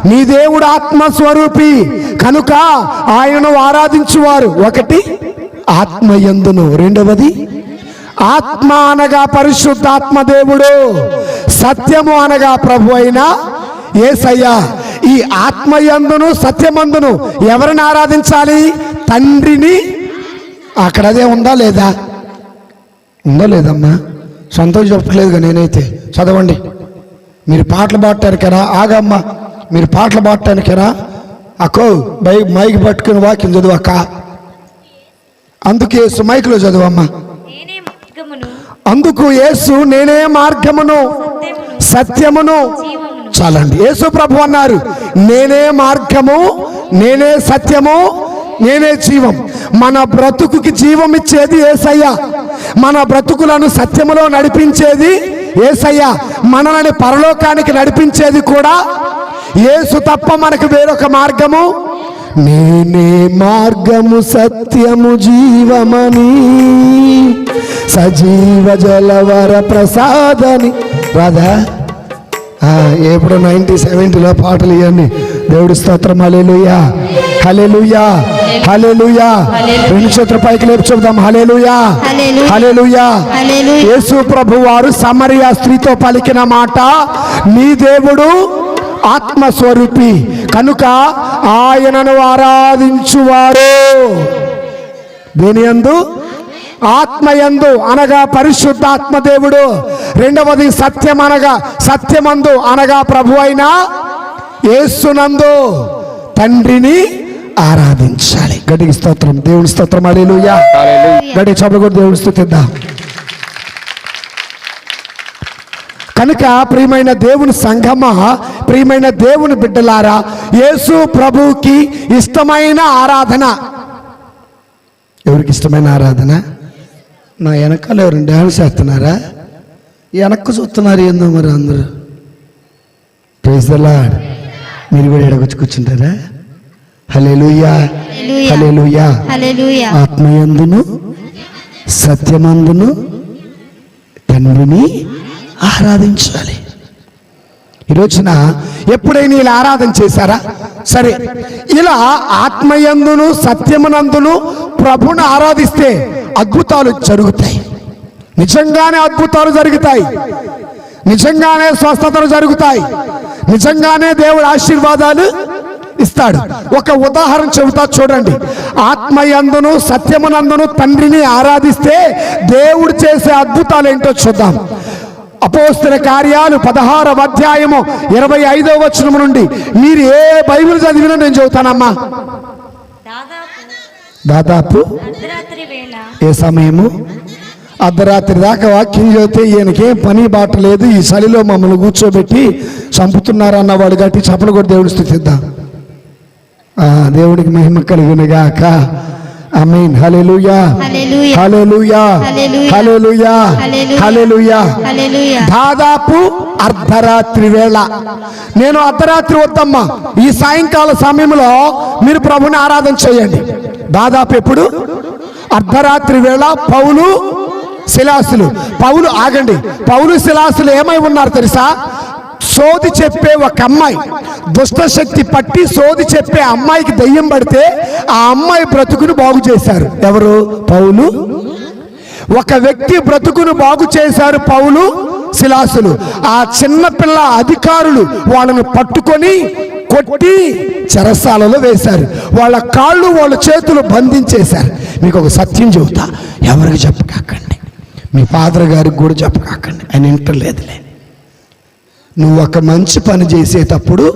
నీ దేవుడు ఆత్మస్వరూపి కనుక ఆయనను ఆరాధించువారు. 1 ఆత్మయందును, 2వది ఆత్మ అనగా పరిశుద్ధాత్మ దేవుడు, సత్యము అనగా ప్రభు అయిన యేసయ్య. ఈ ఆత్మయందును సత్యమందును ఎవరిని ఆరాధించాలి? తండ్రిని. అక్కడ అదే ఉందా లేదా? ఉందా లేదమ్మా? సొంతం చెప్పట్లేదుగా నేనైతే. చదవండి. మీరు పాటలు పాడటానికరా? ఆగమ్మా, మీరు పాటలు పాడటానికరా? అక్కో మైక్ పట్టుకుని వాక్యం చదువు అక్క. అందుకు యేసు మైక్లో చదువమ్మా. అందుకు యేసు నేనే మార్గమును సత్యమును. చాలండి. యేసు ప్రభు అన్నారు, నేనే మార్గము, నేనే సత్యము, నేనే జీవం. మన బ్రతుకుకి జీవం ఇచ్చేది యేసయ్య. మన బ్రతుకులను సత్యములో నడిపించేది యేసయ్య. మనల్ని పరలోకానికి నడిపించేది కూడా యేసు తప్ప మనకు వేరొక మార్గము. నేనే మార్గము సత్యము జీవమని సజీవ జలవర ప్రసాదని. రాదా ఎప్పుడు 90-70లో పాటలు ఇవన్నీ. దేవుడి స్తోత్రం. హల్లెలూయా, హల్లెలూయా, హల్లెలూయా. రెండు చేతుల పైకి లేపి చెబుదాం హల్లెలూయా, హల్లెలూయా. యేసు ప్రభు వారు సమరియా స్త్రీతో పలికిన మాట, నీ దేవుడు ఆత్మస్వరూపి కనుక ఆయనను ఆరాధించువారు. దేని యందు? ఆత్మయందు అనగా పరిశుద్ధాత్మ దేవుడు. రెండవది సత్యం అనగా సత్యమందు అనగా ప్రభు అయిన యేసునందు తండ్రిని ఆరాధించాలి. గట్టిగా స్తోత్రం. దేవుని స్తోత్రం. హల్లెలూయా. గట్టి చప్పట్లు కొట్టి దేవుని స్తుతిద్దాం. కనుక ప్రియమైన దేవుని సంఘమా, ప్రియమైన దేవుని బిడ్డలారా, యేసు ప్రభువుకి ఇష్టమైన ఆరాధన. ఎవరికి ఇష్టమైన ఆరాధన? నా వెనకాల ఎవరు డ్యాన్స్ చేస్తున్నారా? వెనక్కు చూస్తున్నారు ఏందో మరి అందరూ. Praise the lord. మీరు కూడా ఎడగొచ్చి కూర్చుంటారా? హల్లెలూయా, హల్లెలూయా. ఆత్మయందును సత్యమందును తండ్రిని ఆరాధించాలి. ఈ రోజున ఎప్పుడైనా ఇలా ఆరాధన చేశారా? సరే, ఇలా ఆత్మయందును సత్యమునందును ప్రభుని ఆరాధిస్తే అద్భుతాలు జరుగుతాయి. నిజంగానే అద్భుతాలు జరుగుతాయి. నిజంగానే స్వస్థతలు జరుగుతాయి. నిజంగానే దేవుడు ఆశీర్వాదాలు ఇస్తాడు. ఒక ఉదాహరణ చెబుతా చూడండి. ఆత్మయందును సత్యమునందును తండ్రిని ఆరాధిస్తే దేవుడు చేసే అద్భుతాలు ఏంటో చూద్దాం. అపోస్తల కార్యాలు 16వ అధ్యాయము 25వ వచనం నుండి. మీరు ఏ బైబిల్ చదివినా నేను చదువుతానమ్మా. దాదాపు ఏ సమయము? అర్ధరాత్రి దాకా వాక్యం చదివితే ఈయనకేం పని బాట లేదు, ఈ చలిలో మమ్మల్ని కూర్చోబెట్టి చంపుతున్నారన్న వాడు గట్టి చప్పలు కూడా దేవుడి స్తుతిద్దాం. దేవుడికి మహిమ కలుగునుగాక. ఆమేన్. హల్లెలూయా, హల్లెలూయా, హల్లెలూయా, హల్లెలూయా. దాదాపు అర్ధరాత్రి వేళ. నేను అర్ధరాత్రి వద్దమ్మా, ఈ సాయంకాల సమయంలో మీరు ప్రభుని ఆరాధన చేయండి. దాదాపు ఎప్పుడు? అర్ధరాత్రి వేళ. పౌలు శిలాసులు, ఆగండి, పౌలు శిలాసులు ఏమై ఉన్నారు తెలుసా? సోది చెప్పే ఒక అమ్మాయి, దుష్టశక్తి పట్టి సోది చెప్పే అమ్మాయికి దయ్యం పడితే ఆ అమ్మాయి బ్రతుకును బాగు చేశారు. ఎవరు? పౌలు. ఒక వ్యక్తి బ్రతుకును బాగు చేశారు పౌలు శిలాసులు. ఆ చిన్నపిల్ల అధికారులు వాళ్ళను పట్టుకొని కొట్టి చెరసాలలో వేశారు. వాళ్ళ కాళ్ళు వాళ్ళ చేతులు బంధించేశారు. మీకు ఒక సత్యం చెబుతా, ఎవరికి చెప్పకాకండి, మీ ఫాదర్ గారికి కూడా చెప్పకాకండి, ఆయన వింటలేదులే. నువ్వు ఒక మంచి పని చేసేటప్పుడు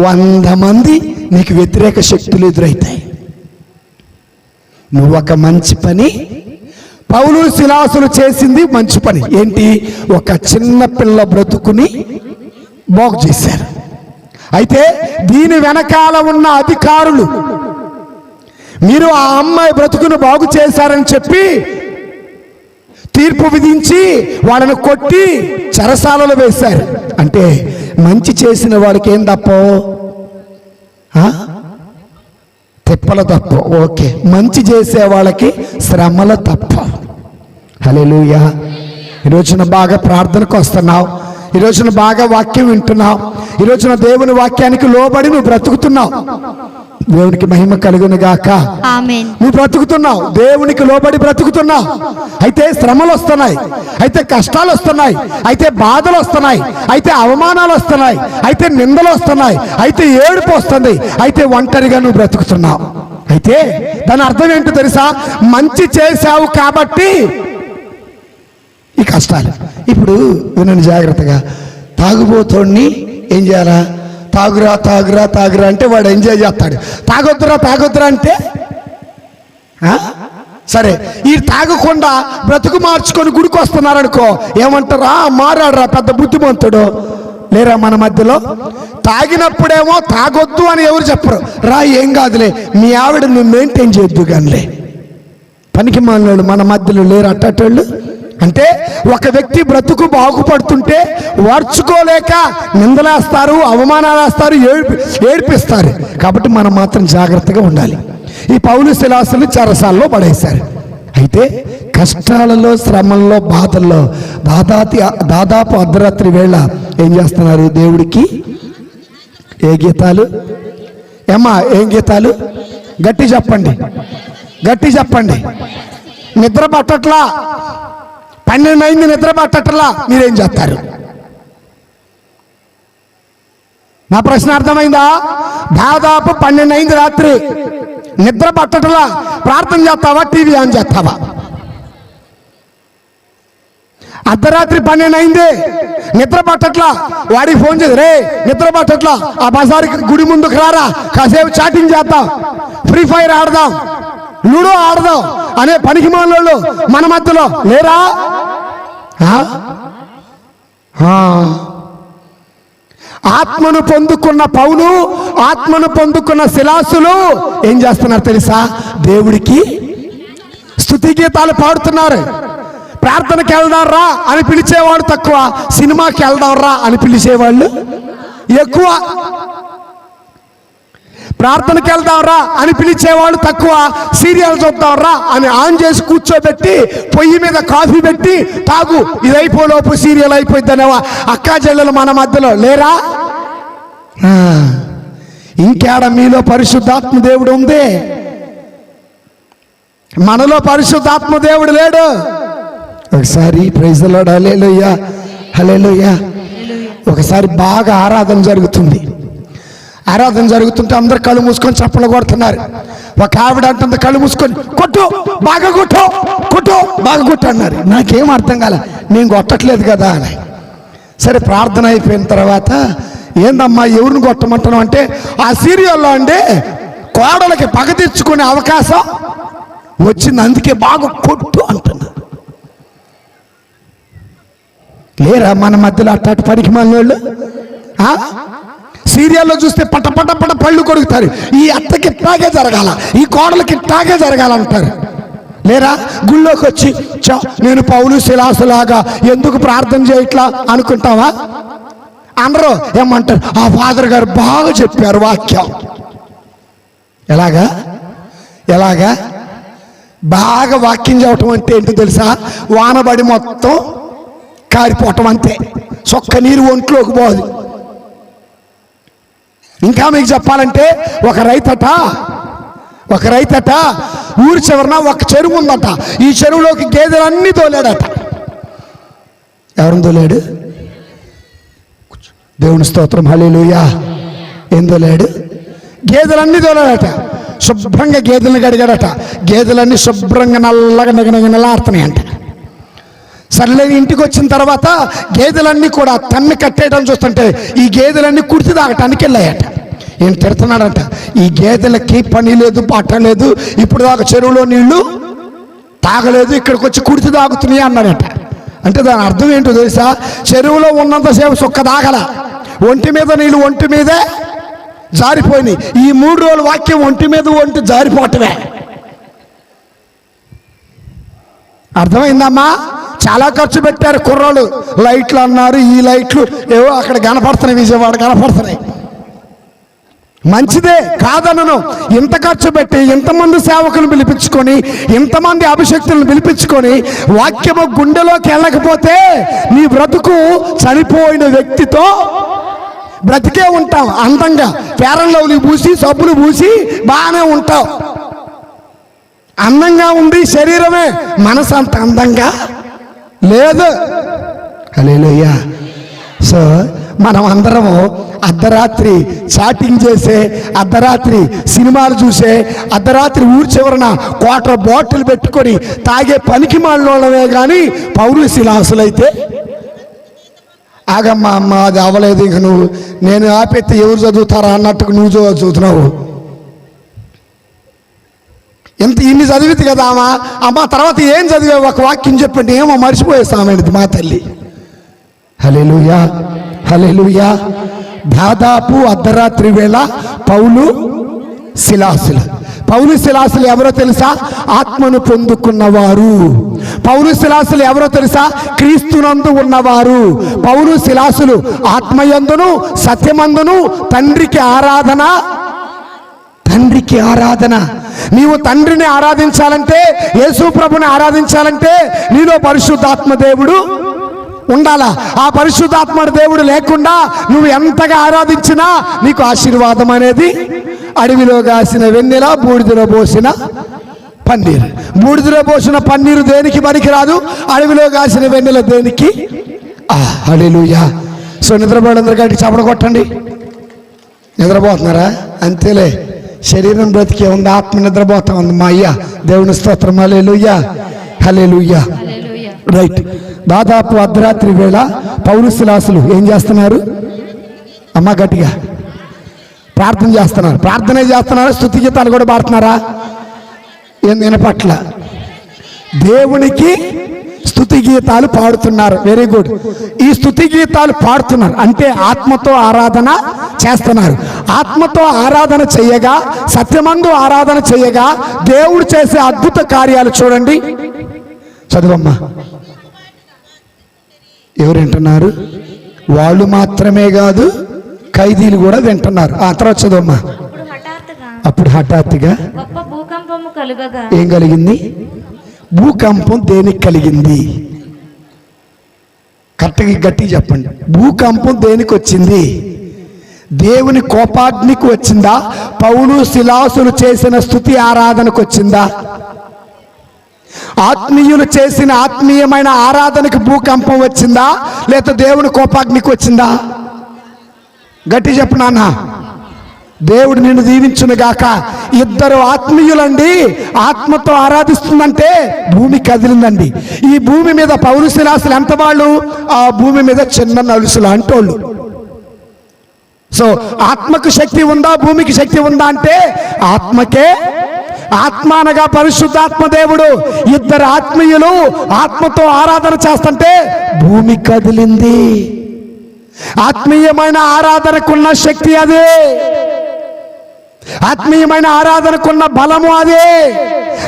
100 మంది నీకు వ్యతిరేక శక్తులు ఎదురవుతాయి. నువ్వు ఒక మంచి పని, పౌలు శిలాసులు చేసింది మంచి పని ఏంటి? ఒక చిన్న పిల్ల బ్రతుకుని బాగు చేశారు. అయితే దీని వెనకాల ఉన్న అధికారులు మీరు ఆ అమ్మాయి బ్రతుకును బాగు చేశారని చెప్పి తీర్పు విధించి వాళ్ళను కొట్టి చెరసాలలో వేశారు. అంటే మంచి చేసిన వాడికి ఏం తప్పో? తిప్పల తప్ప. ఓకే, మంచి చేసే వాళ్ళకి శ్రమల తప్ప. హల్లెలూయా. ఈరోజున బాగా ప్రార్థనకు వస్తున్నావు, ఈరోజున బాగా వాక్యం వింటున్నావు, ఈరోజున దేవుని వాక్యానికి లోబడి నువ్వు బ్రతుకుతున్నావు. దేవునికి మహిమ కలుగును గాక. ఆమేన్. నువ్వు బ్రతుకుతున్నావు, దేవునికి లోబడి బ్రతుకుతున్నావు. అయితే శ్రమలు వస్తున్నాయి, అయితే కష్టాలు వస్తున్నాయి, అయితే బాధలు వస్తున్నాయి, అయితే అవమానాలు వస్తున్నాయి, అయితే నిందలు వస్తున్నాయి, అయితే ఏడుపు వస్తుంది, అయితే ఒంటరిగా నువ్వు బ్రతుకుతున్నావు. అయితే దాని అర్థం ఏంటో తెలుసా? మంచి చేశావు కాబట్టి ఈ కష్టాలు. ఇప్పుడు వినండి జాగ్రత్తగా. తాగుబోతోడిని ఏం చేయాలా? తాగురా తాగురా తాగురా అంటే వాడు ఎంజాయ్ చేస్తాడు. తాగొద్దురా అంటే సరే, ఈ తాగకుండా బ్రతుకు మార్చుకొని గుడికి వస్తున్నారనుకో, ఏమంటారా? మారాడురా పెద్ద బుద్ధిమంతుడు. లేరా మన మధ్యలో? తాగినప్పుడేమో తాగొద్దు అని ఎవరు చెప్పరు. రా ఏం కాదులే, మీ ఆవిడ నువ్వు మెయింటైన్ చేయొద్దు కానిలే. పనికి మాలినోళ్ళు మన మధ్యలో లేరు అట్టేటోళ్ళు. అంటే ఒక వ్యక్తి బ్రతుకు బాగుపడుతుంటే వార్చుకోలేక నిందలేస్తారు, అవమానాలు వేస్తారు, ఏడిపిస్తారు. కాబట్టి మనం మాత్రం జాగ్రత్తగా ఉండాలి. ఈ పౌలు శిలాసులు చెరసాల్లో పడేశారు. అయితే కష్టాలలో, శ్రమల్లో, బాధల్లో దాదాపు అర్ధరాత్రి వేళ ఏం చేస్తున్నారు? దేవుడికి ఏ గీతాలు ఏమ్మా, ఏం గీతాలు? గట్టి చెప్పండి, గట్టి చెప్పండి. నిద్ర పట్టట్లా, 12 అయింది, నిద్ర పట్టట్లా, మీరేం చేస్తారు? నా ప్రశ్న అర్థమైందా? దాదాపు 12 అయింది రాత్రి, నిద్ర పట్టట్లా, ప్రార్థన చేస్తావా, టీవీ ఆన్ చేస్తావా? అర్ధరాత్రి 12 అయింది, నిద్ర పట్టట్లా, వాడికి ఫోన్ చేసి రే నిద్ర పట్టట్లా, ఆ బజార్కి గుడి ముందుకు రారా, కాసేపు చాటింగ్ చేద్దాం, ఫ్రీ ఫైర్ ఆడదాం, లూడో ఆడదాం అనే పనికి మాలోళ్ళు మన మధ్యలో లేరా? ఆత్మను పొందుకున్న పౌలు, ఆత్మను పొందుకున్న శిలాసులు ఏం చేస్తున్నారు తెలుసా? దేవుడికి స్తుతి గీతాలు పాడుతున్నారు. ప్రార్థనకి వెళ్దాం రా అని పిలిచేవాడు తక్కువ, సినిమాకి వెళ్దాం రా అని పిలిచేవాళ్ళు ఎక్కువ. ప్రార్థనకి వెళ్దాం రా అని పిలిచేవాళ్ళు తక్కువ, సీరియల్ చూద్దాం రా అని ఆన్ చేసి కూర్చోబెట్టి పొయ్యి మీద కాఫీ పెట్టి తాగు, ఇది అయిపోలోపు సీరియల్ అయిపోయిద్దనేవా అక్కా చెల్లెలు మన మధ్యలో లేరా? ఇంకేడ మీలో పరిశుద్ధాత్మ దేవుడు ఉంది? మనలో పరిశుద్ధాత్మ దేవుడు లేడు. ఒకసారి ప్రైజ్ ది లార్డ్, హల్లెలూయా, హల్లెలూయా. ఒకసారి బాగా ఆరాధన జరుగుతుంది. ఆరాధన జరుగుతుంటే అందరు కళ్ళు మూసుకొని చప్పలు కొడుతున్నారు. ఒక ఆవిడ అంటుంది కళ్ళు మూసుకొని, కొట్టు బాగా కొట్టు, కొట్టు బాగా కొట్టు అన్నారు. నాకేం అర్థం కాలే, నేను కొట్టట్లేదు కదా అని. సరే ప్రార్థన అయిపోయిన తర్వాత ఏందమ్మా ఎవరిని కొట్టమంటాను అంటే, ఆ సీరియల్లో అండి కోడలకి పగ తెచ్చుకునే అవకాశం వచ్చింది, అందుకే బాగా కొట్టు అంటున్నా. లేరా మన మధ్యలో అట్టాటి పనికి మాలినోళ్ళు? సీరియల్లో చూస్తే పట పట పట పళ్ళు కొడుకుతారు. ఈ అత్తకి ఇట్లాగే జరగాల, ఈ కోడలకి ఇట్లాగే జరగాలంటారు. లేరా? గుళ్ళోకి వచ్చి నేను పౌలు శిలాసులాగా ఎందుకు ప్రార్థన చేయట్లా అనుకుంటావా? అనరు. ఏమంటారు? ఆ ఫాదర్ గారు బాగా చెప్పారు వాక్యం. ఎలాగా? ఎలాగా? బాగా వాక్యం చెప్పటం అంటే ఏంటో తెలుసా? వానబడి మొత్తం కారిపోవటం అంతే, చొక్క నీరు ఒంట్లోకి పోదు. ఇంకా మీకు చెప్పాలంటే ఒక రైతట ఊరి చివరన ఒక చెరువు ఉందట. ఈ చెరువులోకి గేదెలన్నీ తోలాడట. ఎవరిని తోలాడు? దేవుని స్తోత్రం, హల్లెలూయా. ఏం తోలాడు? గేదెలన్నీ తోలాడట. శుభ్రంగా గేదెలను గడిగాడట. గేదెలన్నీ శుభ్రంగా నల్లగా నిగనగనలాడుతున్నాయంట. సర్లే ఇంటికి వచ్చిన తర్వాత గేదెలన్నీ కూడా తన్ని కట్టేయడం చూస్తుంటే ఈ గేదెలన్నీ కుర్తి తాగటానికి వెళ్ళాయట. ఏం తిడుతున్నాడంట, ఈ గేదెలకి పని లేదు, పాట లేదు, ఇప్పుడు దాకా చెరువులో నీళ్లు తాగలేదు, ఇక్కడికి వచ్చి కుర్తి తాగుతున్నాయి అన్నాడట. అంటే దాని అర్థం ఏంటో తెలుసా? చెరువులో ఉన్నంతసేపు సుక్క తాగల, ఒంటి మీద నీళ్ళు ఒంటి మీదే జారిపోయినాయి. ఈ 3 రోజుల వాక్యం ఒంటి మీద ఒంటి జారిపోవటమే. అర్థమైందమ్మా? చాలా ఖర్చు పెట్టారు కుర్రోళ్ళు, లైట్లు అన్నారు, ఈ లైట్లు ఏవో అక్కడ కనపడుతున్నాయి, విజయవాడ కనపడుతున్నాయి. మంచిదే, కాదనను. ఇంత ఖర్చు పెట్టి ఇంతమంది సేవకులను పిలిపించుకొని ఇంతమంది అభిషక్తులను పిలిపించుకొని వాక్యము గుండెలోకి వెళ్ళకపోతే నీ బ్రతుకు చనిపోయిన వ్యక్తితో బ్రతికే ఉంటాం. అందంగా ఫేరన్లవ్లీ పూసి సబ్బులు పూసి బాగానే ఉంటావు. అందంగా ఉంది శరీరమే, మనసు అంత అందంగా లేదు. హల్లెలూయా. సో మనం అందరము అర్ధరాత్రి చాటింగ్ చేసే, అర్ధరాత్రి సినిమాలు చూసే, అర్ధరాత్రి ఊరి చివరన క్వార్టర్ బాటిల్ పెట్టుకొని తాగే పనికి మాలినోళ్ళమే. కానీ పౌలు శిలాసులైతే ఆగమ్మా అమ్మ అది అవ్వలేదు, ఇక నువ్వు నేను ఆపెత్తే ఎవరు చదువుతారా అన్నట్టుకు నువ్వు చదువుతున్నావు. ఇన్ని చదివింది కదా అమ్మ తర్వాత ఏం చదివే ఒక వాక్యం చెప్పండి. ఏమో మర్చిపోయేస్తామేంటి మా తల్లి. హల్లెలూయా, హల్లెలూయా. దాదాపు అర్ధరాత్రి వేళ పౌలు శిలాసులు ఎవరో తెలుసా? ఆత్మను పొందుకున్నవారు. పౌలు శిలాసులు ఎవరో తెలుసా? క్రీస్తునందు ఉన్నవారు. పౌలు శిలాసులు ఆత్మయందును సత్యమందును తండ్రికి ఆరాధన. నీవు తండ్రిని ఆరాధించాలంటే, యేసు ప్రభుని ఆరాధించాలంటే నీలో పరిశుద్ధాత్మ దేవుడు ఉండాలా. ఆ పరిశుద్ధాత్మ దేవుడు లేకుండా నువ్వు ఎంతగా ఆరాధించినా నీకు ఆశీర్వాదం అనేది అడవిలో కాసిన వెన్నెల, బూడిదలో పోసిన పన్నీరు. బూడిదలో పోసిన పన్నీరు దేనికి పనికిరాదు, అడవిలో కాసిన వెన్నెల దేనికి? హల్లెలూయా. సో నిద్రపోయేందరూ గట్టి చపడ కొట్టండి. నిద్రపోతున్నారా? అంతేలే, శరీరం బ్రతికే ఉంది, ఆత్మ నిద్రపోతా ఉంది. మా అయ్యా దేవుని స్తోత్రం. హల్లెలూయా, హల్లెలూయా. రైట్. దాదాపు అర్ధరాత్రి వేళ పౌలు శిలాసులు ఏం చేస్తున్నారు? అమ్మ గట్టిగా ప్రార్థన చేస్తున్నారు. ప్రార్థనే చేస్తున్నారు, స్తుతి గీతాలు కూడా పాడుతున్నారా? వినపట్ల దేవునికి స్తుతి గీతాలు పాడుతున్నారు. Very good. ఈ స్తుతి గీతాలు పాడుతున్నారు అంటే ఆత్మతో ఆరాధన చేస్తున్నారు. ఆత్మతో ఆరాధన చేయగా, సత్యమందు ఆరాధన చేయగా దేవుడు చేసే అద్భుత కార్యాలు చూడండి. చదువమ్మా. ఎవరు వింటున్నారు? వాళ్ళు మాత్రమే కాదు, ఖైదీలు కూడా వింటున్నారు. ఆ తర్వాత చదువమ్మా. అప్పుడు హఠాత్తుగా గొప్ప భూకంపము కలుగగా. ఏం కలిగింది? భూకంపం దేనికి కలిగింది? కరెక్ట్గా గట్టి చెప్పండి. భూకంపం దేనికి వచ్చింది? దేవుని కోపాగ్నికి వచ్చిందా? పౌలు శిలాసులు చేసిన స్తుతి ఆరాధనకు వచ్చిందా? ఆత్మీయులు చేసిన ఆత్మీయమైన ఆరాధనకు భూకంపం వచ్చిందా, లేదా దేవుని కోపాగ్నికి వచ్చిందా? గట్టి చెప్పు నాన్న. దేవుడు నిన్ను దీవించును గాక. ఇద్దరు ఆత్మీయులండి, ఆత్మతో ఆరాధిస్తుందంటే భూమి కదిలిందండి. ఈ భూమి మీద పౌలు శిలాసులు ఎంత వాళ్ళు? ఆ భూమి మీద చిన్న నలుసులు అంటోళ్ళు. సో ఆత్మకు శక్తి ఉందా, భూమికి శక్తి ఉందా అంటే ఆత్మకే. ఆత్మ అనగా పరిశుద్ధాత్మ దేవుడు. ఇద్దరు ఆత్మీయులు ఆత్మతో ఆరాధన చేస్తుంటే భూమి కదిలింది. ఆత్మీయమైన ఆరాధనకున్న శక్తి అదే, ఆత్మీయమైన ఆరాధనకున్న బలము అదే.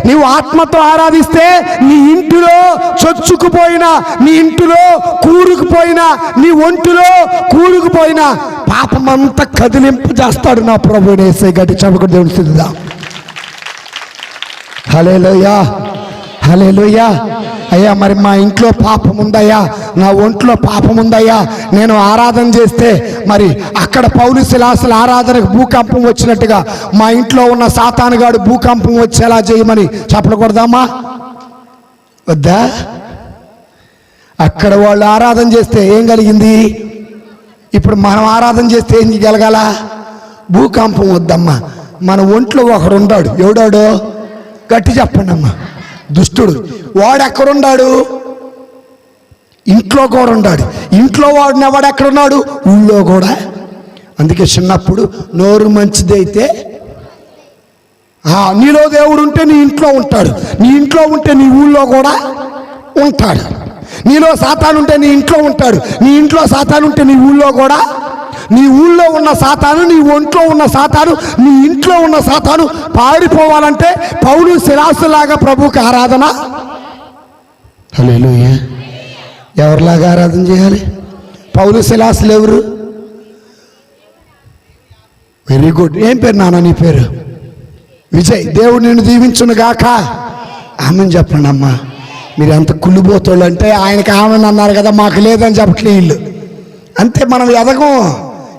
నీవు ఆత్మతో ఆరాధిస్తే నీ ఇంటిలో చొచ్చుకుపోయినా, నీ ఇంటిలో కూరుకుపోయినా, నీ ఒంటిలో కూరుకుపోయినా పాపమంతా కదిలింపు చేస్తాడు నా ప్రభువు యేసయ్య. గట్టి చదువుకు దేవుని స్తుతిద్దాం. హల్లెలూయా, హల్లెలూయా. అయ్యా మరి మా ఇంట్లో పాపం ఉందయ్యా, నా ఒంట్లో పాపం ఉందయ్యా, నేను ఆరాధన చేస్తే మరి అక్కడ పౌలు శిలాసుల ఆరాధనకు భూకంపం వచ్చినట్టుగా మా ఇంట్లో ఉన్న సాతానుగాడు భూకంపం వచ్చేలా చేయమని చెప్పకూడదామా? వద్దా? అక్కడ వాళ్ళు ఆరాధన చేస్తే ఏం కలిగింది? ఇప్పుడు మనం ఆరాధన చేస్తే ఏం కలగాల? భూకంపం వద్దమ్మా. మన ఒంట్లో ఒకడు ఉన్నాడు. ఎవడాడో గట్టి చెప్పండి అమ్మా. దుష్టుడు. వాడు ఎక్కడున్నాడు? ఇంట్లో కూడా ఉన్నాడు. ఇంట్లో వాడిని వాడు ఎక్కడున్నాడు? ఊళ్ళో కూడా. అందుకే చిన్నప్పుడు నోరు మంచిదైతే నీలో దేవుడు ఉంటే నీ ఇంట్లో ఉంటాడు, నీ ఇంట్లో ఉంటే నీ ఊళ్ళో కూడా ఉంటాడు. నీలో సాతాను ఉంటే నీ ఇంట్లో ఉంటాడు, నీ ఇంట్లో సాతాను ఉంటే నీ ఊళ్ళో కూడా. నీ ఊళ్ళో ఉన్న సాతాను, నీ ఒంట్లో ఉన్న సాతాను, నీ ఇంట్లో ఉన్న సాతాను పారిపోవాలంటే పౌలు శిలాసులాగా ప్రభువుకి ఆరాధన. హల్లెలూయా. ఎవరిలాగా ఆరాధన చేయాలి? పౌలు శిలాసులు ఎవరు? Very good. ఏం పేరు నాన్న నీ పేరు? విజయ్. దేవుడు నిన్ను దీవించును గాక. ఆమెను చెప్పండి అమ్మా. మీరు ఎంత కుళ్ళిపోతాళ్ళు అంటే ఆయనకి ఆమెను అన్నారు కదా, మాకు లేదని చెప్పట్లే వీళ్ళు. అంతే. మనం ఎదగం,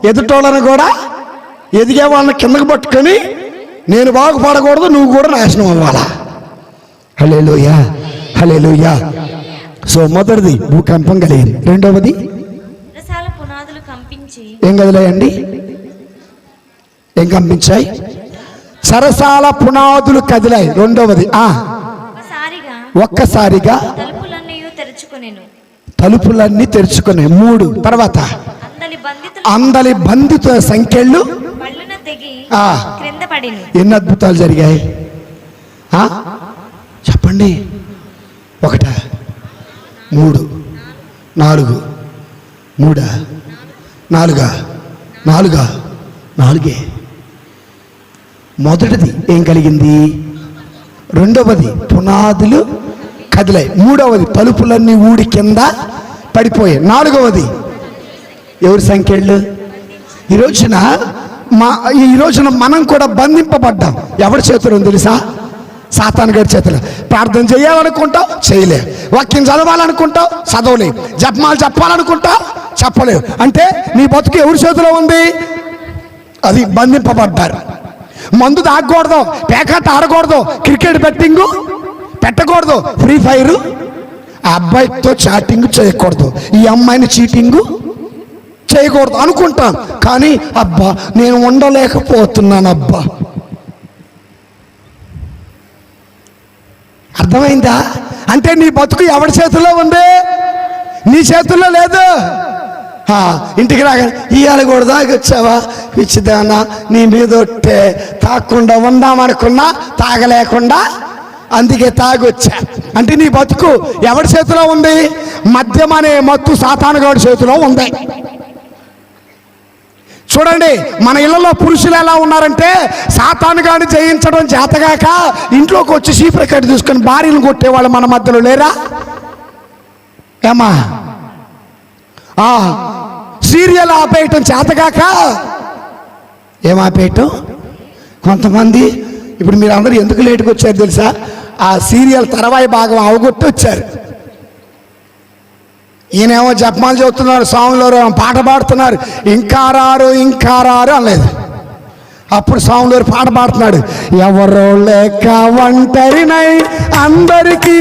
ఎదుటోళ్ళని కూడా ఎదిగే వాళ్ళని కిందకు పట్టుకొని నేను బాగుపడకూడదు, నువ్వు కూడా నాశనం అవ్వాలా. హల్లెలూయా, హల్లెలూయా. సో మొదటిది భూకంపం కలిగింది. రెండవది ఏం కదిలాయండి? ఏం కంపించాయి? సరసాల పునాదులు కదిలాయి. రెండవది ఒక్కసారిగా తలుపులన్నీ తెరుచుకునే. మూడు తర్వాత అందలి బంధితుల సంఖ్యలు ఎన్ని అద్భుతాలు జరిగాయి చెప్పండి. 1 3 4 3 నాలుగే. మొదటిది ఏం కలిగింది? రెండవది పునాదులు కదిలాయి. మూడవది తలుపులన్నీ ఊడి కింద పడిపోయాయి. నాలుగవది ఎవరి సంఖ్యలు? ఈ రోజున మనం కూడా బంధింపబడ్డాం. ఎవరి చేతిలో తెలుసా? సాతాను గారి చేతిలో. ప్రార్థన చేయాలనుకుంటావు, చేయలేవు. వాక్యం చదవాలనుకుంటావు, చదవలేవు. జపమాలు చెప్పాలనుకుంటావు, చెప్పలేవు. అంటే నీ బతుకు ఎవరి చేతిలో ఉంది? అది బంధింపబడ్డారు. మందు తాగకూడదు, పేకాట ఆడకూడదు, క్రికెట్ బెట్టింగు పెట్టకూడదు, ఫ్రీ ఫైరు, ఆ అబ్బాయితో చాటింగ్ చేయకూడదు, ఈ అమ్మాయిని చీటింగు చేయకూడదు అనుకుంటాం. కానీ అబ్బా నేను ఉండలేకపోతున్నాను. అబ్బా, అర్థమైందా? అంటే నీ బతుకు ఎవరి చేతుల్లో ఉంది? నీ చేతుల్లో లేదు. ఇంటికి రాగా ఇవాళ కూడా తాగొచ్చావా పిచ్చిదానా, నీ మీద ఒట్టే తాగకుండా ఉందామనుకున్నా తాగలేకుండా అందుకే తాగొచ్చా. అంటే నీ బతుకు ఎవరి చేతిలో ఉంది? మద్యం అనే మత్తు సాతానుగాడి చేతిలో ఉంది. చూడండి, మన ఇళ్లలో పురుషులు ఎలా ఉన్నారంటే సాతానుగాడిని జయించడం చేతగాక ఇంట్లోకి వచ్చి చీపురు కట్టి తీసుకొని భార్యను కొట్టేవాళ్ళు మన మధ్యలో లేరా? ఏమా సీరియల్ ఆపేయటం చేతగాక ఏమాపేయటం? కొంతమంది ఇప్పుడు మీరు అందరూ ఎందుకు లేటుకు వచ్చారు తెలుసా? ఆ సీరియల్ తర్వాయి భాగం అవగొట్టి వచ్చారు. ఈయనేమో జపమాలు చదువుతున్నారు, స్వాములు పాట పాడుతున్నారు, ఇంకా రారు అనలేదు. అప్పుడు స్వాములు పాట పాడుతున్నాడు, ఎవరో లేక ఒంటరినై అందరికీ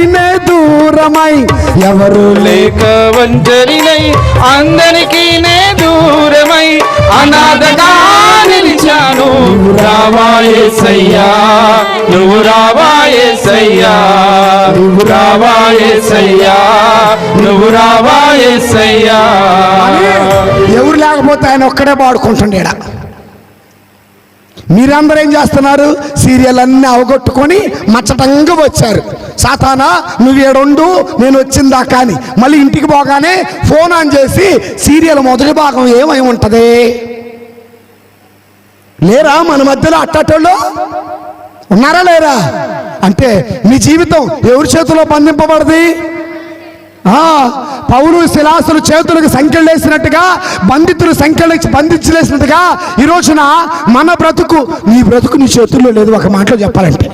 దూరమై, ఎవరు లేక ఒంటరినై అందరికీ దూరమై, అనాథగా నిలిచాను. రావా యేసయ్యా, నువ్వు రావా యేసయ్యా, నువ్వు రావా యేసయ్యా, నువ్వు రావా యేసయ్యా. ఎవరు లేకపోతే ఆయన ఒక్కడే పాడుకుంటుండేడా. మీరందరూ ఏం చేస్తున్నారు? సీరియల్ అన్నీ అవగొట్టుకొని మచ్చటంగా వచ్చారు. సాతానా నువ్వు ఏడుండు, నేను వచ్చిందా కానీ మళ్ళీ ఇంటికి పోగానే ఫోన్ ఆన్ చేసి సీరియల్ మొదటి భాగం ఏమై ఉంటుంది? లేరా మన మధ్యలో అట్టటోళ్ళు? ఉన్నారా లేరా? అంటే మీ జీవితం ఎవరి చేతిలో బంధింపబడది? పౌలు శిలాసులు చేతులకు సంఖ్యలు వేసినట్టుగా, బంధితులు సంఖ్యలు బంధించలేసినట్టుగా ఈ రోజున మన బ్రతుకు, నీ బ్రతుకు నీ చేతుల్లో లేదు. ఒక మాటలో చెప్పాలంటే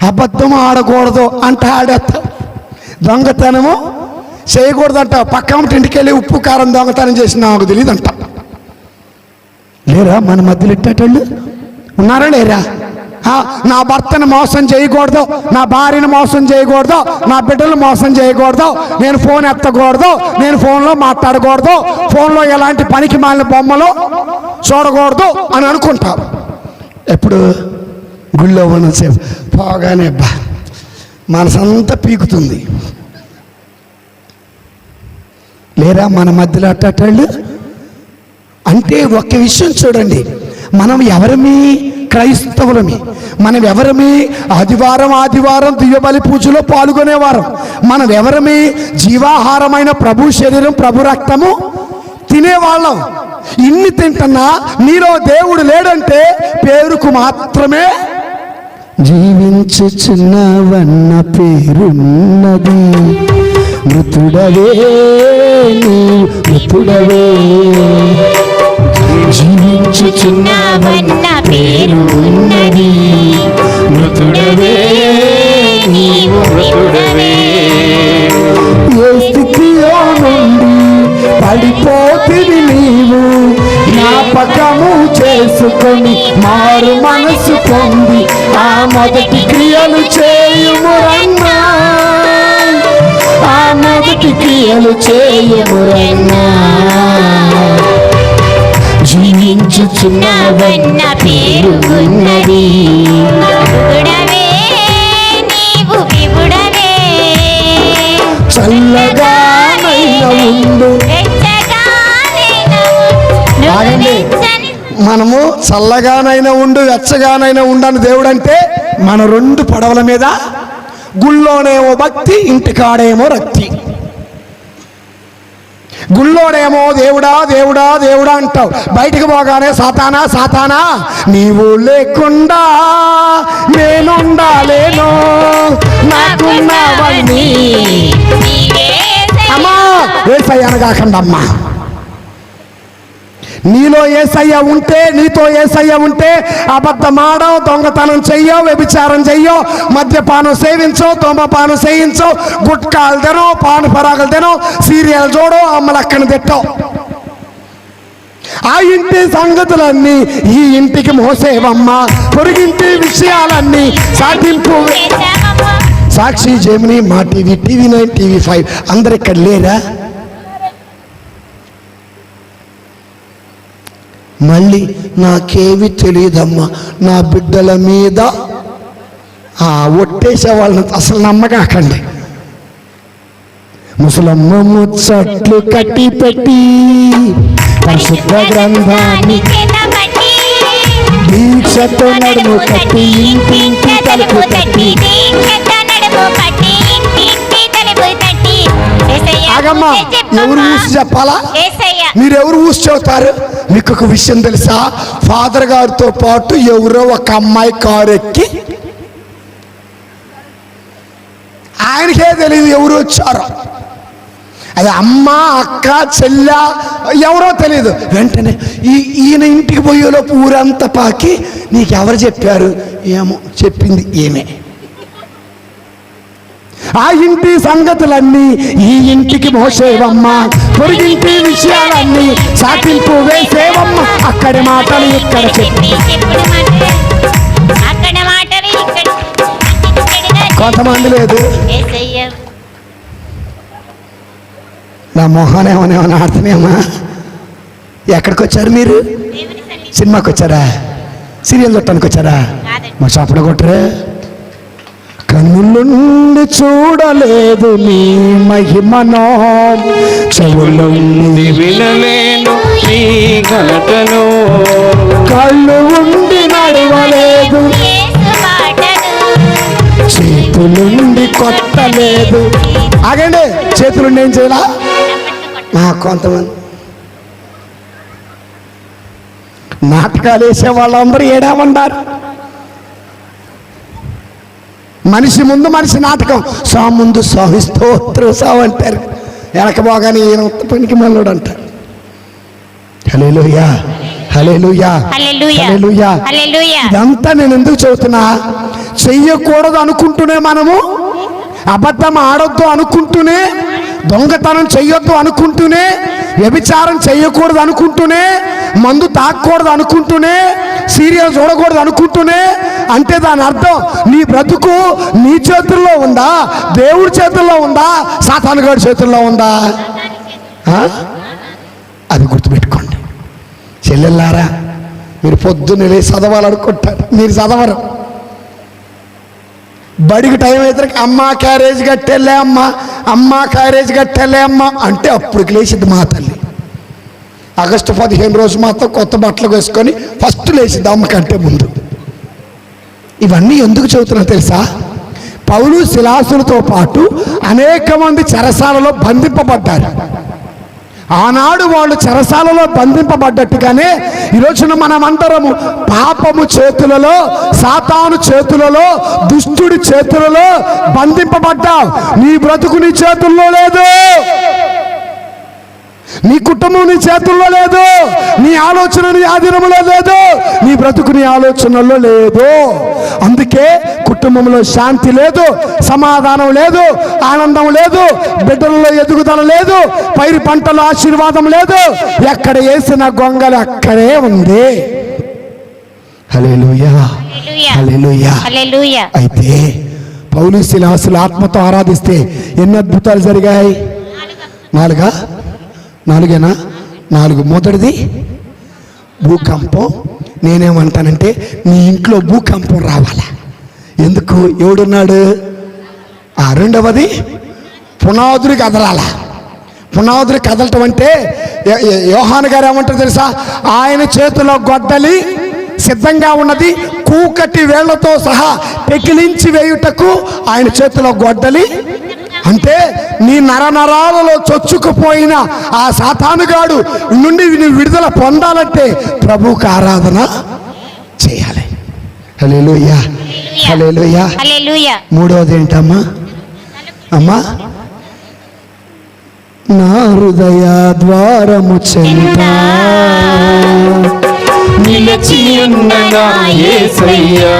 అబద్ధం ఆడకూడదు అంట ఆడేస్తా, దొంగతనము చేయకూడదు అంట, పక్క ఇంటికి వెళ్ళి ఉప్పు కారం దొంగతనం చేసిన నాకు తెలియదు అంట. లేరా మన మధ్యలో ఇట్టేటోళ్ళు? ఉన్నారా లేరా? నా భర్తను మోసం చేయకూడదు, నా భార్యను మోసం చేయకూడదు, నా బిడ్డలు మోసం చేయకూడదు, నేను ఫోన్ ఎత్తకూడదు, నేను ఫోన్లో మాట్లాడకూడదు, ఫోన్లో ఎలాంటి పనికి మాలిన బొమ్మలు చూడకూడదు అని అనుకుంటాం. ఎప్పుడు గుళ్ళో ఉన్నసేపు పోగానే మనసంతా పీకుతుంది. లేరా మన మధ్యలో అట్టేటోళ్ళు? అంటే ఒక్క విషయం చూడండి, మనం ఎవరమి? క్రైస్తవులమి. మనం ఎవరమి? ఆదివారం దివ్యబలి పూజలో పాల్గొనేవారం. మనం ఎవరమి? జీవాహారమైన ప్రభు శరీరం ప్రభు రక్తము తినేవాళ్ళం. ఇన్ని తింటున్నా నీలో దేవుడు లేడంటే పేరుకు మాత్రమే. జీవించుచున్నవన్న పేరున్నది, మృతుడవే నీ మృతుడవే. జీవించుచున్నవన్న పేరు ఉన్నది, మృతుడవే నీవు మృతుడవే. ఏ స్థితిలో నుండి పడిపోతివి నీవు, జ్ఞాపకము చేసుకొని మారు మనసు పొంది ఆ మొదటి క్రియలు చేయుమురన్నా, ఆ మొదటి క్రియలు చేయుమురన్నా. జీవించుచున్నవన్న పేరు ఉన్నది, విపుడవే నీవు విపుడవే. చల్లగానైనా ఉండు. మనము చల్లగానైనా ఉండు, వెచ్చగానైనా ఉండని దేవుడు అంటే మన రెండు పడవల మీద, గుళ్ళోనేమో భక్తి, ఇంటికాడేమో రక్తి. గుళ్ళోడేమో దేవుడా దేవుడా దేవుడా అంటావు, బయటికి పోగానే సాతానా సాతానా నీవు లేకుండా నేనుండాలేను, నాకున్నవన్నీ అమ్మా యేసయ్య అనగాకండి అమ్మా. నీలో యేసయ్య ఉంటే, నీతో యేసయ్య ఉంటే అబద్ధమాడవు, దొంగతనం చెయ్యవు, వ్యభిచారం చెయ్యవు, మద్యపానం సేవించవు, ధూమపానం చేయించవు, గుట్కాలు తినవు, పాను పరాగలు తినవు, సీరియల్ చూడవు, అమ్మలక్కని తిట్టవు. ఆ ఇంటి సంగతులన్నీ ఈ ఇంటికి మోసేవమ్మా, పొరుగింటి విషయాలన్నీ సాటింపు. సాక్షి, జెమిని, మా టీవీ, TV9, TV5 అందరు ఇక్కడ లేరా? మళ్ళీ నాకేవి తెలియదమ్మా, నా బిడ్డల మీద ఒట్టేసే వాళ్ళని అసలు నమ్మకాకండి. ముసలమ్మ ముచ్చట్లు కట్టి పెట్టి పరిశుద్ధ గ్రంథాన్ని దీక్షతో నడుము కట్టి ఇంటింటి తలుపు తట్టి. ఆగమ్మా, ఎవరు ఊసి చెప్పాలా? మీరెవరు ఊసి చెబుతారు? మీకు ఒక విషయం తెలుసా? ఫాదర్ గారితో పాటు ఎవరో ఒక అమ్మాయి కారు ఎక్కి, ఆయనకే తెలియదు ఎవరు వచ్చారో, అది అమ్మ, అక్క, చెల్ల, ఎవరో తెలియదు. వెంటనే ఈయన ఇంటికి పోయేలోపు ఊరంతా పాకి నీకెవరు చెప్పారు? ఏమో చెప్పింది ఏమే. ఆ ఇంటి సంగతులన్నీ ఈ ఇంటికి మోసేవమ్మా, పొరుగింటి విషయాలన్నీ సాటింపు వేసేవమ్మ. అక్కడి మాటలు ఇక్కడ చెప్పి కొంతమంది లేదు. నా మొహాన్ని ఏమన్నా ఆడుతున్నాయమ్మా. ఎక్కడికి వచ్చారు మీరు? సినిమాకి వచ్చారా? సీరియల్ చూడటానికి వచ్చారా? మా షాపులో కొట్టరే. కన్నులుండి చూడలేదు నీ మహిమనో, చెవులుండి వినలేను నీ ఘనతను, కళ్ళు ఉండి నడవలేదు, చేతులుండి కొట్టలేదు. ఆగండి, చేతులుండి ఏం చేయాలా? కొంతమంది నాటకాలు వేసే వాళ్ళందరూ ఏడామన్నారు. మనిషి ముందు మనిషి నాటకం, స్వామి ముందు స్వామి స్తోత్రం సావు అంటారు. వెనకపోగానే ఈయన పనికి మళ్ళోడు అంటారు. హల్లెలూయా, హల్లెలూయా, హల్లెలూయా. ఇదంతా నేను ఎందుకు చెబుతున్నా? చెయ్యకూడదు అనుకుంటూనే మనము, అబద్ధం ఆడొద్దు అనుకుంటూనే, దొంగతనం చెయ్యొద్దు అనుకుంటూనే, వ్యభిచారం చెయ్యకూడదు అనుకుంటూనే, మందు తాగకూడదు అనుకుంటూనే, సీరియల్ చూడకూడదు అనుకుంటూనే, అంటే దాని అర్థం నీ బ్రతుకు నీ చేతుల్లో ఉందా, దేవుడి చేతుల్లో ఉందా, సాతానుగాడి చేతుల్లో ఉందా? అది గుర్తుపెట్టుకోండి. చెల్లెల్లారా, మీరు పొద్దున్నే లేచి చదవాలనుకుంటారు, మీరు చదవరు. బడికి టైం అయితే అమ్మ క్యారేజ్ కట్టెళ్ళే అమ్మ, అమ్మ క్యారేజ్ కట్టెళ్ళే అమ్మ అంటే అప్పుడు లేచిద్ది మా తల్లి. ఆగస్టు 15 రోజు మాత్రం కొత్త బట్టలు వేసుకొని ఫస్ట్ లేచిద్ది అమ్మ కంటే ముందు. ఇవన్నీ ఎందుకు చెబుతున్నా తెలుసా? పౌలు శిలాసులతో పాటు అనేక మంది చెరసాలలో బంధింపబడ్డారు. ఆనాడు వాళ్ళు చెరసాలలో బంధింపబడ్డట్టుగానే ఈరోజున మనమందరము పాపము చేతులలో, సాతాను చేతులలో, దుష్టుడి చేతులలో బంధింపబడ్డావు. నీ బ్రతుకు నీ చేతుల్లో లేదు, నీ కుటుంబం నీ చేతుల్లో లేదు, నీ ఆలోచన నీ ఆధీనంలో లేదు, నీ బ్రతుకు నీ ఆలోచనలో లేదు. అందుకే కుటుంబంలో శాంతి లేదు, సమాధానం లేదు, ఆనందం లేదు, బిడ్డలలో ఎదుగుదల లేదు, పైరు పంటలో ఆశీర్వాదం లేదు. ఎక్కడ వేసిన గొంగలు అక్కడే ఉంది. హల్లెలూయా, హల్లెలూయా, హల్లెలూయా. అయితే పౌలు శిలాసులు ఆత్మతో ఆరాధిస్తే ఎన్ని అద్భుతాలు జరిగాయి? నాలుగేనా? 4. మొదటిది భూకంపం. నేనేమంటానంటే నీ ఇంట్లో భూకంపం రావాలా? ఎందుకు? ఎవడున్నాడు? రెండవది పునాదులు కదలాలా. పునాదులు కదలటం అంటే యోహాను గారు ఏమంటారు తెలుసా? ఆయన చేతిలో గొడ్డలి సిద్ధంగా ఉన్నది, కూకటి వేళ్లతో సహా పెకిలించి వేయుటకు ఆయన చేతిలో గొడ్డలి అంటే నీ నరనరాలలో చొచ్చుకుపోయిన ఆ సాతానుగాడు నుండి నీ విడుదల పొందాలంటే ప్రభువుకు ఆరాధన చేయాలి. హల్లెలూయా, హల్లెలూయా. హల్లెలూయా. మూడవది ఏంటమ్మా? అమ్మా, నా హృదయ ద్వారము చెంత నిలిచి ఉన్న నా యేసయ్యా,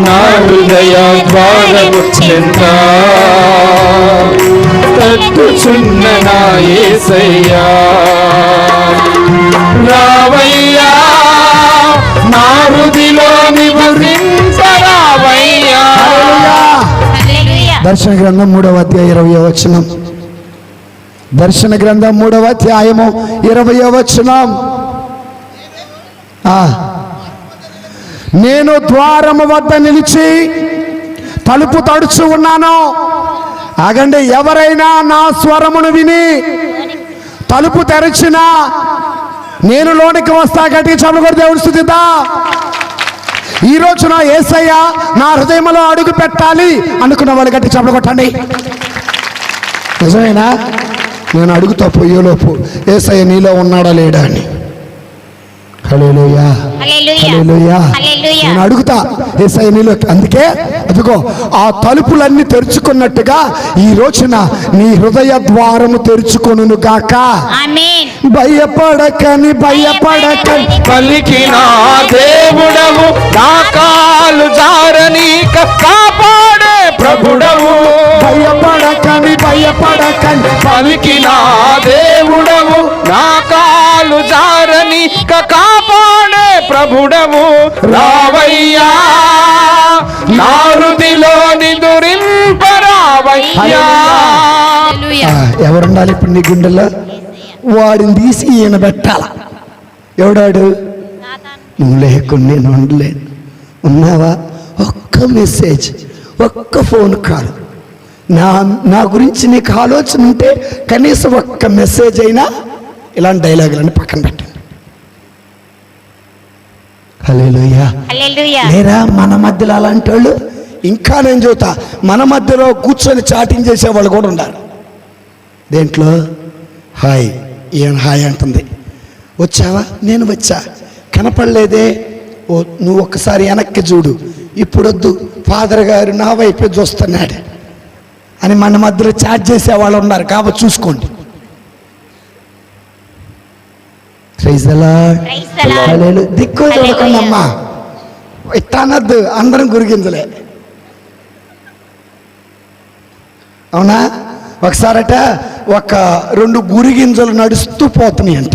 నా హృదయ ద్వారము చెంత తట్టుచున్న నా యేసయ్యా, రావయ్యా నా హృదిలో నివసించరావయ్యా. హల్లెలూయా. దర్శన గ్రంథం 3వ అధ్యాయం 20వ వచనం. దర్శన గ్రంథం 3వ అధ్యాయము 20వ వచనం. నేను ద్వారము వద్ద నిలిచి తలుపు తడుచు ఉన్నాను. ఆగండి, ఎవరైనా నా స్వరమును విని తలుపు తెరచినా నేను లోనికి వస్తా. గట్టిగా చప్పట్లు కొట్టి దేవుని స్తుతిద్దాం. ఈ రోజున యేసయ్య నా హృదయంలో అడుగు పెట్టాలి అనుకున్న వాళ్ళు గట్టి చప్పట్లు కొట్టండి. నిజమేనా? నేను అడుగుతా పోయేలోపు యేసయ్య నీలో ఉన్నాడా లేడా అని. హల్లెలూయా, హల్లెలూయా. నేను అడుగుతా యేసయ్య నీలో. అందుకే అదిగో ఆ తలుపులన్నీ తెరుచుకున్నట్టుగా ఈ రోజున నీ హృదయ ద్వారము తెరుచుకొనును గాక. ఆమేన్. భయపడకని భయపడకని పలికిన దేవుడవు, నా కాలు జారనీక కాపాడే ప్రభుడవు. భయపడకని భయపడకని పలికిన దేవుడవు, నా కాలు జారనీక కాపాడే ప్రభుడవు. రావయ్యా నా హృదిలో నిదురింపరావయ్యా. హల్లెలూయా. ఎవరుండాలి ఇప్పుడు నీ గుండెల్లో? వాడిని తీసి ఈయన పెట్టాల. ఎవడాడు? నువ్వు లేకుండా నేను ఉండలేను. ఉన్నావా? ఒక్క మెసేజ్, ఒక్క ఫోన్ కాల్, నా గురించి నీకు ఆలోచన ఉంటే కనీసం ఒక్క మెసేజ్ అయినా ఇలాంటి డైలాగులన్నీ పక్కన పెట్టండి. హల్లెలూయా. హల్లెలూయా. లేరా మన మధ్యలో అలాంటి వాళ్ళు? ఇంకా నేను చూతా, మన మధ్యలో కూర్చొని చాటింగ్ చేసేవాళ్ళు కూడా ఉన్నారు. దేంట్లో? హాయ్, ఈయన హాయ్ అంటుంది. వచ్చావా? నేను వచ్చా. కనపడలేదే? ఓ నువ్వు ఒక్కసారి వెనక్కి చూడు. ఇప్పుడొద్దు, ఫాదర్ గారు నా వైపే చూస్తున్నాడు అని మన మధ్యలో చాట్ చేసేవాళ్ళు ఉన్నారు. కాబట్టి చూసుకోండి. దిక్కు చూడకండి అమ్మా, ఇట్లా అనద్దు. అందరం గురిగింజలే, అవునా? ఒకసారట ఒక 2 గురిగింజలు నడుస్తూ పోతున్నాయి అంట.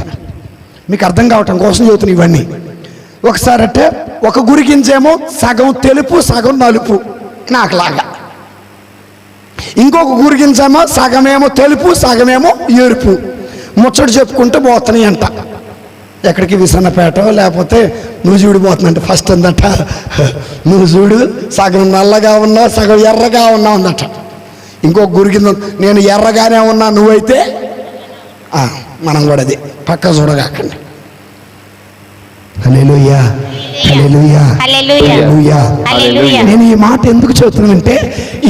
మీకు అర్థం కావటం కోసం చదువుతున్నాయి ఇవన్నీ. ఒకసారట ఒక గురిగింజేమో సగం తెలుపు సగం నలుపు నాకులాగా, ఇంకొక గురిగింజేమో సగమేమో తెలుపు సగమేమో ఎరుపు. ముచ్చట చెప్పుకుంటూ పోతున్నాయి అంట. ఎక్కడికి? విసన్నపేట లేకపోతే నూజుడు పోతుందంట. ఫస్ట్ ఉందట నూజుడు సగం నల్లగా ఉన్నావు సగం ఎర్రగా ఉన్నావు అందట. ఇంకొక గురికింద నేను ఎర్రగానే ఉన్నా, నువ్వైతే మనం కూడా అది పక్క చూడగాకండి. హల్లెలూయా, హల్లెలూయా, హల్లెలూయా. నేను ఈ మాట ఎందుకు చెబుతున్నానంటే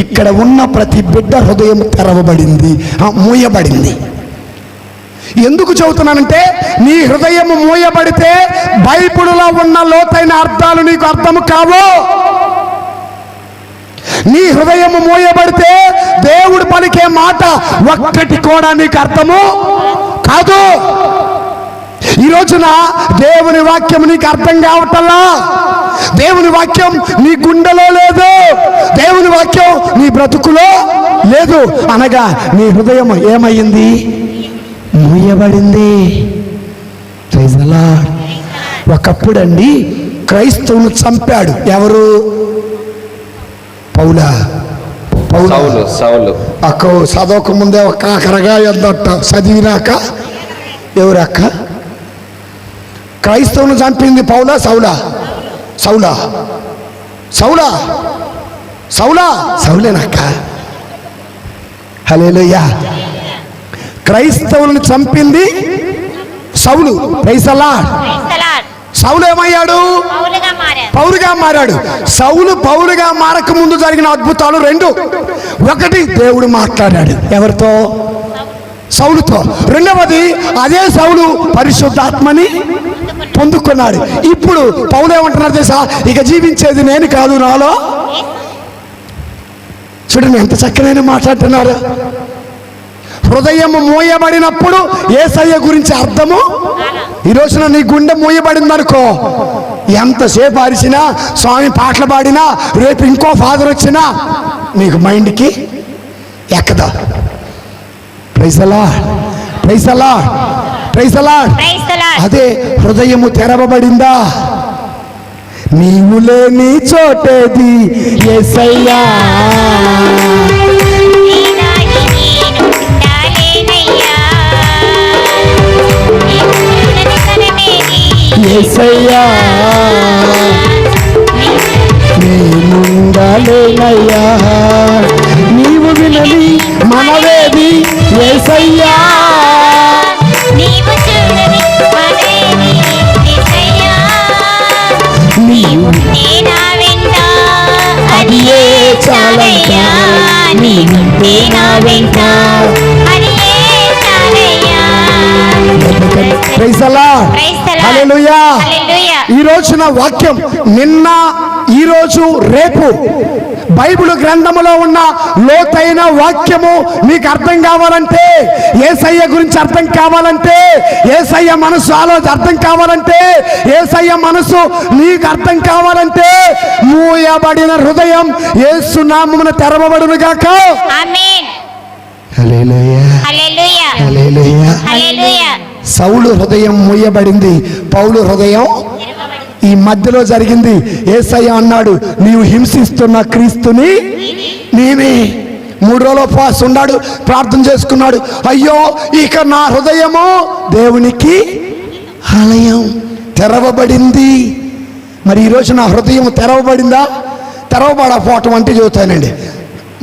ఇక్కడ ఉన్న ప్రతి బిడ్డ హృదయం తెరవబడింది, మూయబడింది. ఎందుకు చెబుతున్నానంటే నీ హృదయం మూయబడితే బైబిలులో ఉన్న లోతైన అర్థాలు నీకు అర్థం కావు. నీ హృదయం మూయబడితే దేవుడు పలికే మాట ఒక్కటి కూడా నీకు అర్థము కాదు. ఈ రోజున దేవుని వాక్యం నీకు అర్థం కావటంలా. దేవుని వాక్యం నీ గుండెలో లేదు, దేవుని వాక్యం నీ బ్రతుకులో లేదు. అనగా నీ హృదయం ఏమయ్యింది? మూయబడింది. Praise the Lord. ఒకప్పుడండి క్రైస్తవును చంపాడు ఎవరు? పౌలా. సౌలు. అక్క చదవక ముందే ఒక కాకరగా ఎందట, చదివినాక ఎవరక్క? క్రైస్తవును చంపింది పౌలా సౌలా? సౌలా, సౌలా, సౌలా, సౌలేనక్క. హల్లెలూయా. క్రైస్తవులను చంపింది Saul. Praise the Lord. Saul ఏమయ్యాడు? పౌలుగా మారాడు. సౌలు పౌలుగా మారక ముందు జరిగిన అద్భుతాలు రెండు. ఒకటి, దేవుడు మాట్లాడాడు ఎవరితో? సౌలుతో. రెండవది, అదే సౌలు పరిశుద్ధాత్మని పొందుకున్నాడు. ఇప్పుడు పౌలు ఏమంటున్నారు తెలుసా? ఇక జీవించేది నేను కాదు, నాలో. చూడండి ఎంత చక్కనైన మాట్లాడుతున్నారు. హృదయం మూయబడినప్పుడు యేసయ్య గురించి అర్థము. ఈ రోజున నీ గుండె మూయబడింది అనుకో, ఎంతసేపు అరిచినా, స్వామి పాటలు పాడినా, రేపు ఇంకో ఫాదర్ వచ్చినా నీకు మైండ్కి ఎక్కదా. Praise the lord, praise the lord, praise the Lord. అదే హృదయము తెరవబడిందా? నీవు లేని చోటేది యేసయ్యా, యేసయ్యా నేనుండలేనయ్యా, నీవు వినని మనవేది యేసయ్యా, నీవు చూడని మనవేది యేసయ్యా, నీవు నా వెంట అది ఏ చాలయ్యా, నీవుంటే నా వెంట అది ఏ చాలయ్యా. ప్రైజ్ ది లార్డ్, హల్లెలూయా. ఈ రోజున వాక్యం నిన్న, ఈ రోజు, రేపు బైబిల్ గ్రంథములో ఉన్న లోతైన వాక్యము మీకు అర్థం కావాలంటే, యేసయ్య గురించి అర్థం కావాలంటే, యేసయ్య మనసు ఆలోచన అర్థం కావాలంటే, యేసయ్య మనసు నీకు అర్థం కావాలంటే, మూయబడిన హృదయం యేసు నామమున తెరవబడును గాక. ఆమేన్. హల్లెలూయా, హల్లెలూయా, హల్లెలూయా. హల్లెలూయా. సౌలు హృదయం మూయబడింది, పౌలు హృదయం ఈ మధ్యలో జరిగింది. యేసయ్య అన్నాడు, నీవు హింసిస్తున్న క్రీస్తుని నేనే. 3 రోజులు ఉపవాసం ఉన్నాడు, ప్రార్థన చేసుకున్నాడు. అయ్యో, ఇక నా హృదయము దేవునికి ఆలయం తెరవబడింది. మరి ఈరోజు నా హృదయం తెరవబడిందా? తెరవబడపోవటం అంటే చెబుతానండి.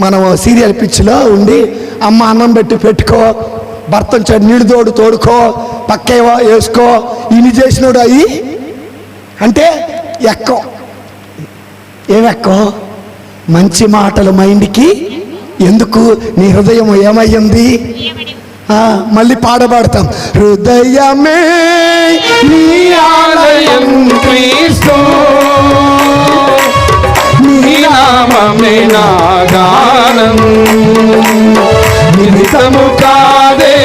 మనం సీరియల్ పిచ్చిలో ఉండి, అమ్మ అన్నం పెట్టుకో, భర్తను నీళ్ళు తోడుకో, పక్కేవో వేసుకో, ఇన్ని చేసినాడు అయ్యి అంటే ఎక్కం. ఏమెక్కం? మంచి మాటలు మైండ్కి ఎందుకు? నీ హృదయం ఏమయ్యింది? మళ్ళీ పాడబడతాం. హృదయమే నీ ఆలయం క్రీస్తు, నీ నామమే నా గానం, నిమిత్తము కాదే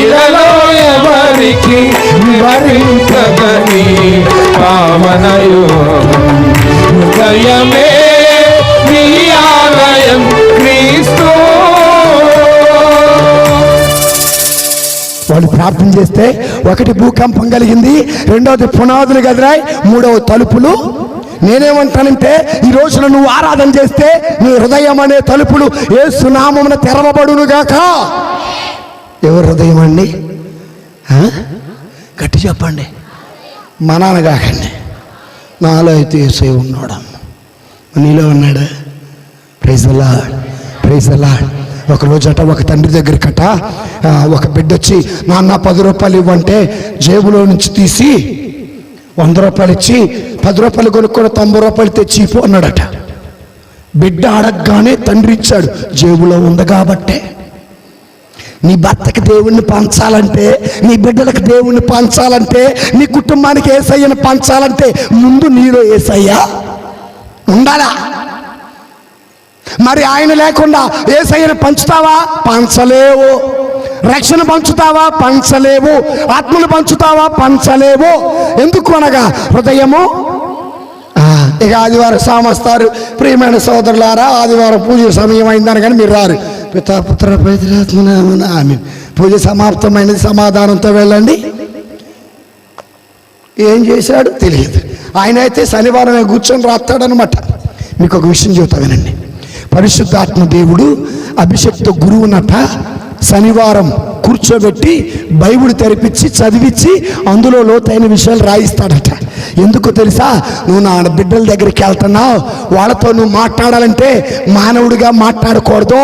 ఇలలో ఎవరికి వివరించదని పావనయో. హృదయమే నీ ఆలయం క్రీస్తు. వాళ్ళు ప్రార్థన చేస్తే, ఒకటి భూకంపం కలిగింది, రెండవది పునాదులు కదిరాయి, మూడవ తలుపులు. నేనేమంటానంటే, ఈ రోజున నువ్వు ఆరాధన చేస్తే నీ హృదయం అనే తలుపులు యేసు నామమున తెరవబడును గాక. ఎవరు హృదయం అండి? గట్టి చెప్పండి. మా నాన్న కాకండి. నాలో అయితే యేసయ్య ఉన్నాడమ్మ, నీలో ఉన్నాడు. Praise the lord, praise the lord. ఒక రోజట ఒక తండ్రి దగ్గరకట ఒక బిడ్డ వచ్చి, నాన్న 10 రూపాయలు ఇవ్వంటే జేబులో నుంచి తీసి 100 రూపాయలు ఇచ్చి, 10 రూపాయలు కొనుక్కొని 90 రూపాయలు తెచ్చి ఇపో అన్నాడట. బిడ్డ అడగగానే తండ్రి ఇచ్చాడు, జేబులో ఉంది కాబట్టే. నీ భర్తకి దేవుణ్ణి పంచాలంటే, నీ బిడ్డలకు దేవుణ్ణి పంచాలంటే, నీ కుటుంబానికి యేసయ్యను పంచాలంటే ముందు నీలో యేసయ్య ఉండాలా. మరి ఆయన లేకుండా యేసయ్యను పంచుతావా? పంచలేవు. రక్షణ పంచుతావా? పంచలేవు. ఆత్మను పంచుతావా? పంచలేవు. ఎందుకు అనగా హృదయము. ఇక ఆదివారం సామస్తారు. ప్రియమైన సోదరులారా, ఆదివారం పూజ సమయం అయిందని కానీ మీరు రారు. పితాపుత్ర పవిత్రాత్మనామమున ఆమేన్. పూజ సమాప్తమైనది, సమాధానంతో వెళ్ళండి. ఏం చేశాడు తెలియదు. ఆయన అయితే శనివారం కూర్చొని రాస్తాడనమాట. మీకు ఒక విషయం చెబుతా వినండి. పరిశుద్ధాత్మ దేవుడు అభిషక్త గురువునట శనివారం కూర్చోబెట్టి బైబిల్ తెరిపించి చదివించి అందులో లోతైన విషయాలు రాయిస్తాడట. ఎందుకు తెలుసా? నువ్వు నా బిడ్డల దగ్గరికి వెళ్తున్నావు, వాళ్ళతో నువ్వు మాట్లాడాలంటే మానవుడిగా మాట్లాడకూడదు.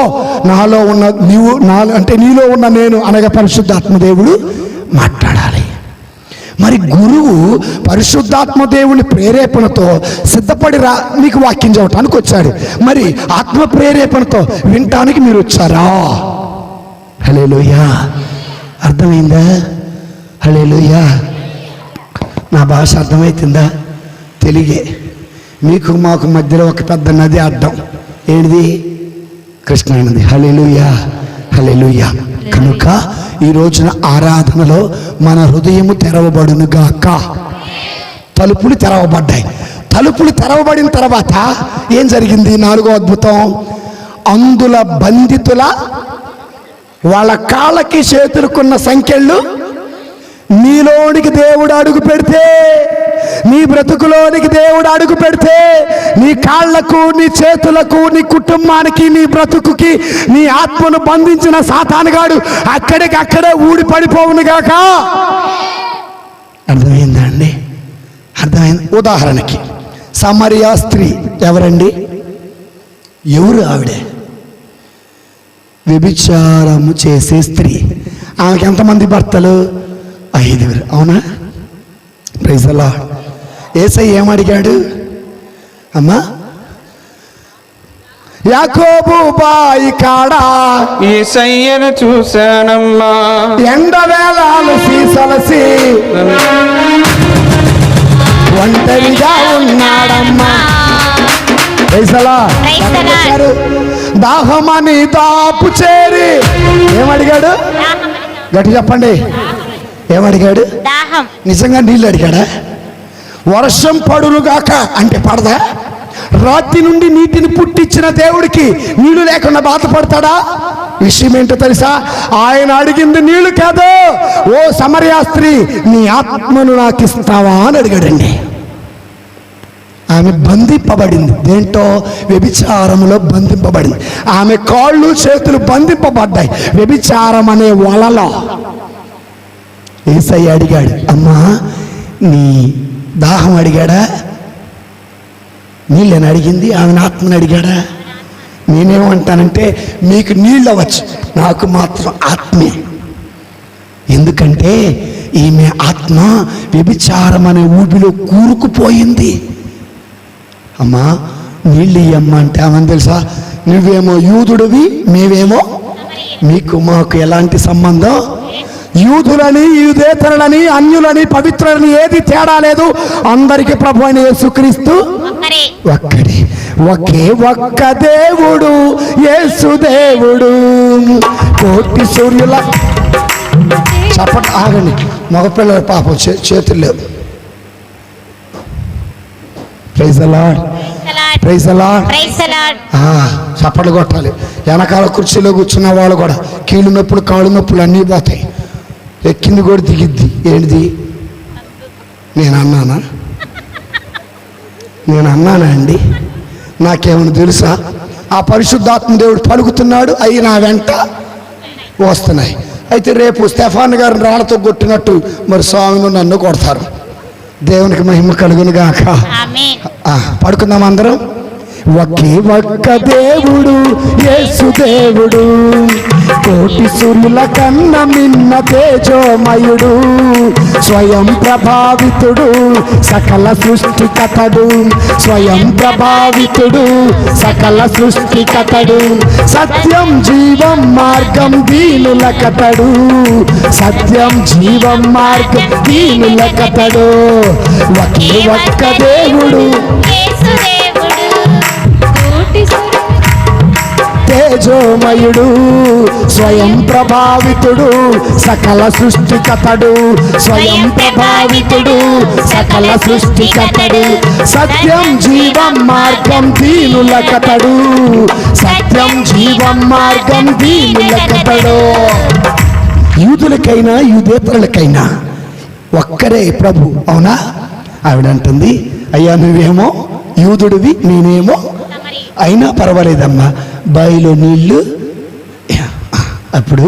నాలో ఉన్న నీవు, నా అంటే నీలో ఉన్న నేను అనగా పరిశుద్ధాత్మ దేవుడు మాట్లాడాలి. మరి గురువు పరిశుద్ధాత్మ దేవుని ప్రేరేపణతో సిద్ధపడి మీకు వాక్యం చెప్పడానికి వచ్చాడు. మరి ఆత్మ ప్రేరేపణతో వినటానికి మీరు వచ్చారా? హల్లెలూయా. అర్థమైందా? హల్లెలూయా. నా భాష అర్థమవుతుందా? తెలుగే. మీకు మాకు మధ్యలో ఒక పెద్ద నది అడ్డం. ఏంటిది? కృష్ణా నది. హల్లెలూయా, హల్లెలూయా. కనుక ఈ రోజున ఆరాధనలో మన హృదయము తెరవబడునుగాక. తలుపులు తెరవబడ్డాయి. తలుపులు తెరవబడిన తర్వాత ఏం జరిగింది? 4వ అద్భుతం. అందుల బంధితుల వాళ్ళ కాళ్ళకి చేతులుకున్న సంఖ్యలు నీలోనికి దేవుడు అడుగు పెడితే, నీ బ్రతుకులోనికి దేవుడు అడుగు పెడితే, నీ కాళ్లకు, నీ చేతులకు, నీ కుటుంబానికి, నీ బ్రతుకుకి, నీ ఆత్మను బంధించిన సాతానుగాడు అక్కడికక్కడే ఊడి పడిపోవునుగాక. అర్థమైందా అండి? అర్థమైంది. ఉదాహరణకి సమరియా స్త్రీ ఎవరండి? ఎవరు ఆవిడే? వ్యభిచారము చేసే స్త్రీ. ఆమెకి ఎంతమంది భర్తలు? 5. అవునా? Praise the Lord. యేసయ్య ఏమడిగాడు? అమ్మా, యాకోబు బాయి కాడా యేసయ్యను చూశానమ్మా, ఎండవేళలు సీసలసి ఒంటరిగా ఉన్నాడమ్మా. Praise the Lord. దాహమని దాపు చేరి ఏమడిగాడు? గట్టి చెప్పండి. ఏమడిగాడు? దాహం. నిజంగా నీళ్ళు అడిగాడా? వర్షం పడునుగాక అంటే పడదా? రాత్రి నుండి నీటిని పుట్టించిన దేవుడికి నీళ్లు లేకుండా బాధపడతాడా? విషయం ఏంటో తెలుసా? ఆయన అడిగింది నీళ్లు కాదు. ఓ సమరియా స్త్రీ, నీ ఆత్మను నాకు ఇస్తావా అని అడిగాడండి. ఆమె బంధింపబడింది. దేంటో? వ్యభిచారములో బంధింపబడింది. ఆమె కాళ్ళు చేతులు బంధింపబడ్డాయి వ్యభిచారం అనే వలలో. యేసయ్య అడిగాడు, అమ్మా నీ దాహం అడిగాడా? నీళ్ళని అడిగింది. ఆమెను ఆత్మని అడిగాడా? నేనేమంటానంటే, మీకు నీళ్ళు అవ్వచ్చు, నాకు మాత్రం ఆత్మే. ఎందుకంటే ఈమె ఆత్మ వ్యభిచారం అనే ఊబిలో కూరుకుపోయింది. అమ్మా నీళ్ళు ఇయ్యమ్మ అంటే ఆమెను తెలుసా? నువ్వేమో యూదుడివి, మేమేమో, మీకు మాకు ఎలాంటి సంబంధం? యూదులని, యూదేతరులని, అన్యులని, పవిత్రులని ఏది తేడా లేదు. అందరికి ప్రభు అయిన యేసుక్రీస్తు ఒక్కడే. ఒకే ఒక్క దేవుడు యేసు దేవుడు. కోటి సూర్యుల చప్పట. ఆగండి, మగపిల్లల పాపం చేతులు లేవు. Praise the lord, praise the lord. చప్పట్లు కొట్టాలి. వెనకాల కుర్చీలో కూర్చున్న వాళ్ళు కూడా కీళ్ళు నొప్పులు, కాళ్ళు నొప్పులు అన్నీ పోతాయి. ఎక్కింది కూడా దిగిద్ది. ఏంటిది? నేను అన్నానా అండి? నాకేమైనా తెలుసా? ఆ పరిశుద్ధాత్మ దేవుడు పలుకుతున్నాడు, అవి నా వెంట వస్తున్నాయి. అయితే రేపు స్టెఫాన్ గారిని రాళ్ళతో కొట్టినట్టు మరి స్వామిని నన్ను కొడతారు. దేవునికి మహిమ కలుగును గాక. పడుకుందాం అందరం. ఒకే ఒక్క దేవుడు యేసు దేవుడు, కోటి సూర్యుల కన్న మిన్న తేజోమయుడు, స్వయం ప్రభావితుడు సకల సృష్టికతడు, స్వయం ప్రభావితుడు సకల సృష్టికతడు, సత్యం జీవం మార్గం దీనులకతడు, సత్యం జీవం మార్గం దీనులకతడు. ఒకే ఒక్క దేవుడు తేజోమయుడు, స్వయం ప్రభావితుడు సకల సృష్టికతడు, స్వయం ప్రభావితుడు సకల సృష్టికతడు, సత్యం జీవం మార్గం దీనులకతడు, సత్యం జీవం మార్గం దీనులకతడు. యూదులకైనా యూదేతరులకైనా ఒక్కరే ప్రభు. అవునా? ఆవిడంటుంది, అయ్యా నువ్వేమో యూదుడివి, నేనేమో, అయినా పర్వాలేదమ్మా బావిలో నీళ్ళు. అప్పుడు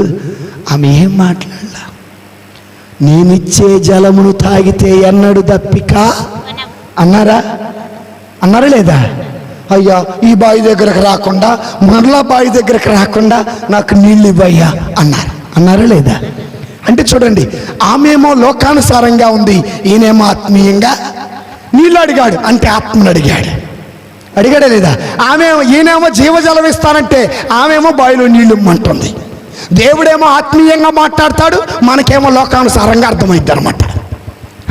ఆమె ఏం మాట్లాడలా? నేనిచ్చే జలమును తాగితే ఎన్నడు దప్పిక అన్నారా? లేదా? అయ్యా ఈ బావి దగ్గరకు రాకుండా, మరలా బావి దగ్గరకు రాకుండా నాకు నీళ్ళు ఇవ్వయ్యా అన్నారా లేదా? అంటే చూడండి, ఆమెమో లోకానుసారంగా ఉంది, ఈయనేమో ఆత్మీయంగా. నీళ్ళు అడిగాడు అంటే ఆత్మను అడిగాడు. అడిగాడే లేదా? ఈయనేమో జీవజలం ఇస్తానంటే ఆమెమో బావిలో నీళ్ళు ఇమ్మంటుంది. దేవుడేమో ఆత్మీయంగా మాట్లాడతాడు, మనకేమో లోకానుసారంగా అర్థమైద్ది అనమాట.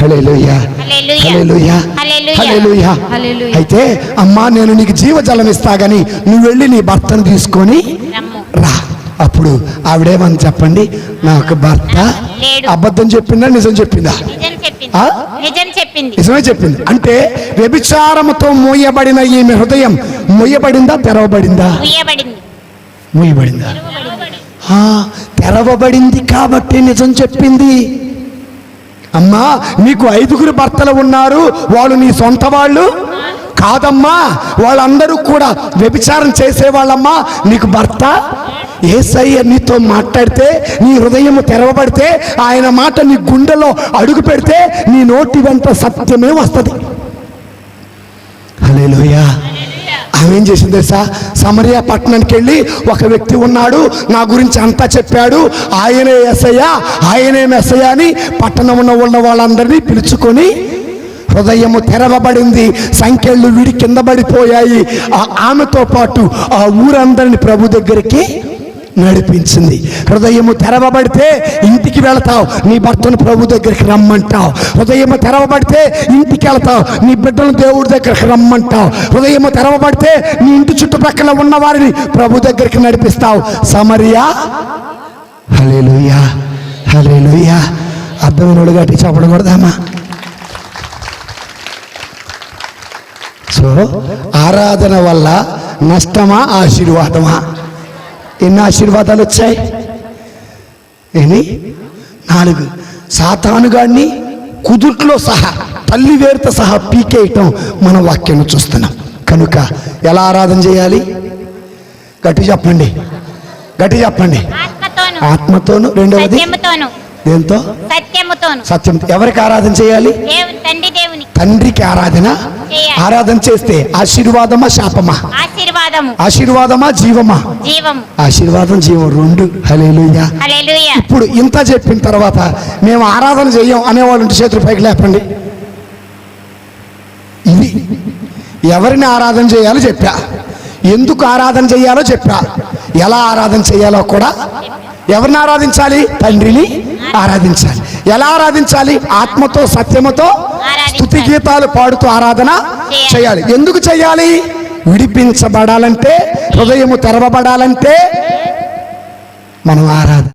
హల్లెలూయా, హల్లెలూయా, హల్లెలూయా. అయితే అమ్మా, నేను నీకు జీవజలం ఇస్తా గాని నువ్వు వెళ్ళి నీ భర్తను తీసుకొని రా. అప్పుడు ఆవిడేమని చెప్పండి, నాకు భర్త అబద్ధం చెప్పిందా నిజం చెప్పిందా? నిజమే చెప్పింది. అంటే వ్యభిచారముతో మూయబడిన ఈమె హృదయం మూయబడిందా తెరవబడిందా? మూయబడిందా? తెరవబడింది కాబట్టి నిజం చెప్పింది. అమ్మా, నీకు 5 భర్తలు ఉన్నారు, వాళ్ళు నీ సొంత వాళ్ళు కాదమ్మా, వాళ్ళందరూ కూడా వ్యభిచారం చేసేవాళ్ళమ్మా. నీకు భర్త యేసయ్య నీతో మాట్లాడితే, నీ హృదయం తెరవబడితే, ఆయన మాట నీ గుండెలో అడుగు పెడితే నీ నోటి వెంట సత్యమే వస్తుంది. హల్లెలూయా. ఆమె ఏం చేసింది తెలుసా? సమరియా పట్టణానికి వెళ్ళి ఒక వ్యక్తి ఉన్నాడు, నా గురించి అంతా చెప్పాడు, ఆయనే యేసయ్య, ఆయనే మెస్సయ్య అని పట్టణంలో ఉన్న వాళ్ళందరినీ పిలుచుకొని, హృదయము తెరవబడింది, సంఖ్యలు విడి కింద పడిపోయాయి. ఆమెతో పాటు ఆ ఊరందరిని ప్రభు దగ్గరికి నడిపించింది. హృదయము తెరవబడితే ఇంటికి వెళతావు, నీ భర్తను ప్రభు దగ్గరికి రమ్మంటావు. హృదయము తెరవబడితే ఇంటికి వెళతావు, నీ బిడ్డను దేవుడి దగ్గరికి రమ్మంటావు. హృదయము తెరవబడితే నీ ఇంటి చుట్టుప్రక్కల ఉన్న వారిని ప్రభు దగ్గరికి నడిపిస్తావు. సమరియా. హల్లెలూయా, హల్లెలూయా. అర్థమైనోడు గట్టి చెప్పకూడదామా? సో ఆరాధన వల్ల నష్టమా ఆశీర్వాదమా? ఎన్ని ఆశీర్వాదాలు వచ్చాయి? 4. సాతానుగాడిని కుదుట్లో సహా, తల్లి వేరుతో సహా పీకేయటం మన వాక్యాన్ని చూస్తున్నాం. కనుక ఎలా ఆరాధన చేయాలి? గట్టి చెప్పండి, గట్టి చెప్పండి. ఆత్మతోను, రెండవది దేంతో? సత్యం. ఎవరికి ఆరాధన చేయాలి? తండ్రికి ఆరాధన. ఆరాధన చేస్తే ఆశీర్వాదమా శాపమా? ఆశీర్వాదమా జీవమా? ఆశీర్వాదం జీవం 2. హల్లెలూయా. ఇప్పుడు ఇంత చెప్పిన తర్వాత మేము ఆరాధన చెయ్యం అనేవాళ్ళు ఇంటి చేతులు పైకి లేపండి. ఇది ఎవరిని ఆరాధన చేయాలో చెప్పా, ఎందుకు ఆరాధన చేయాలో చెప్పా, ఎలా ఆరాధన చేయాలో కూడా. ఎవరిని ఆరాధించాలి? తండ్రిని ఆరాధించాలి. ఎలా ఆరాధించాలి? ఆత్మతో సత్యముతో స్తుతి గీతాలు పాడుతూ ఆరాధన చేయాలి. ఎందుకు చేయాలి? విడిపించబడాలంటే, హృదయము తెరవబడాలంటే మనం ఆరాధన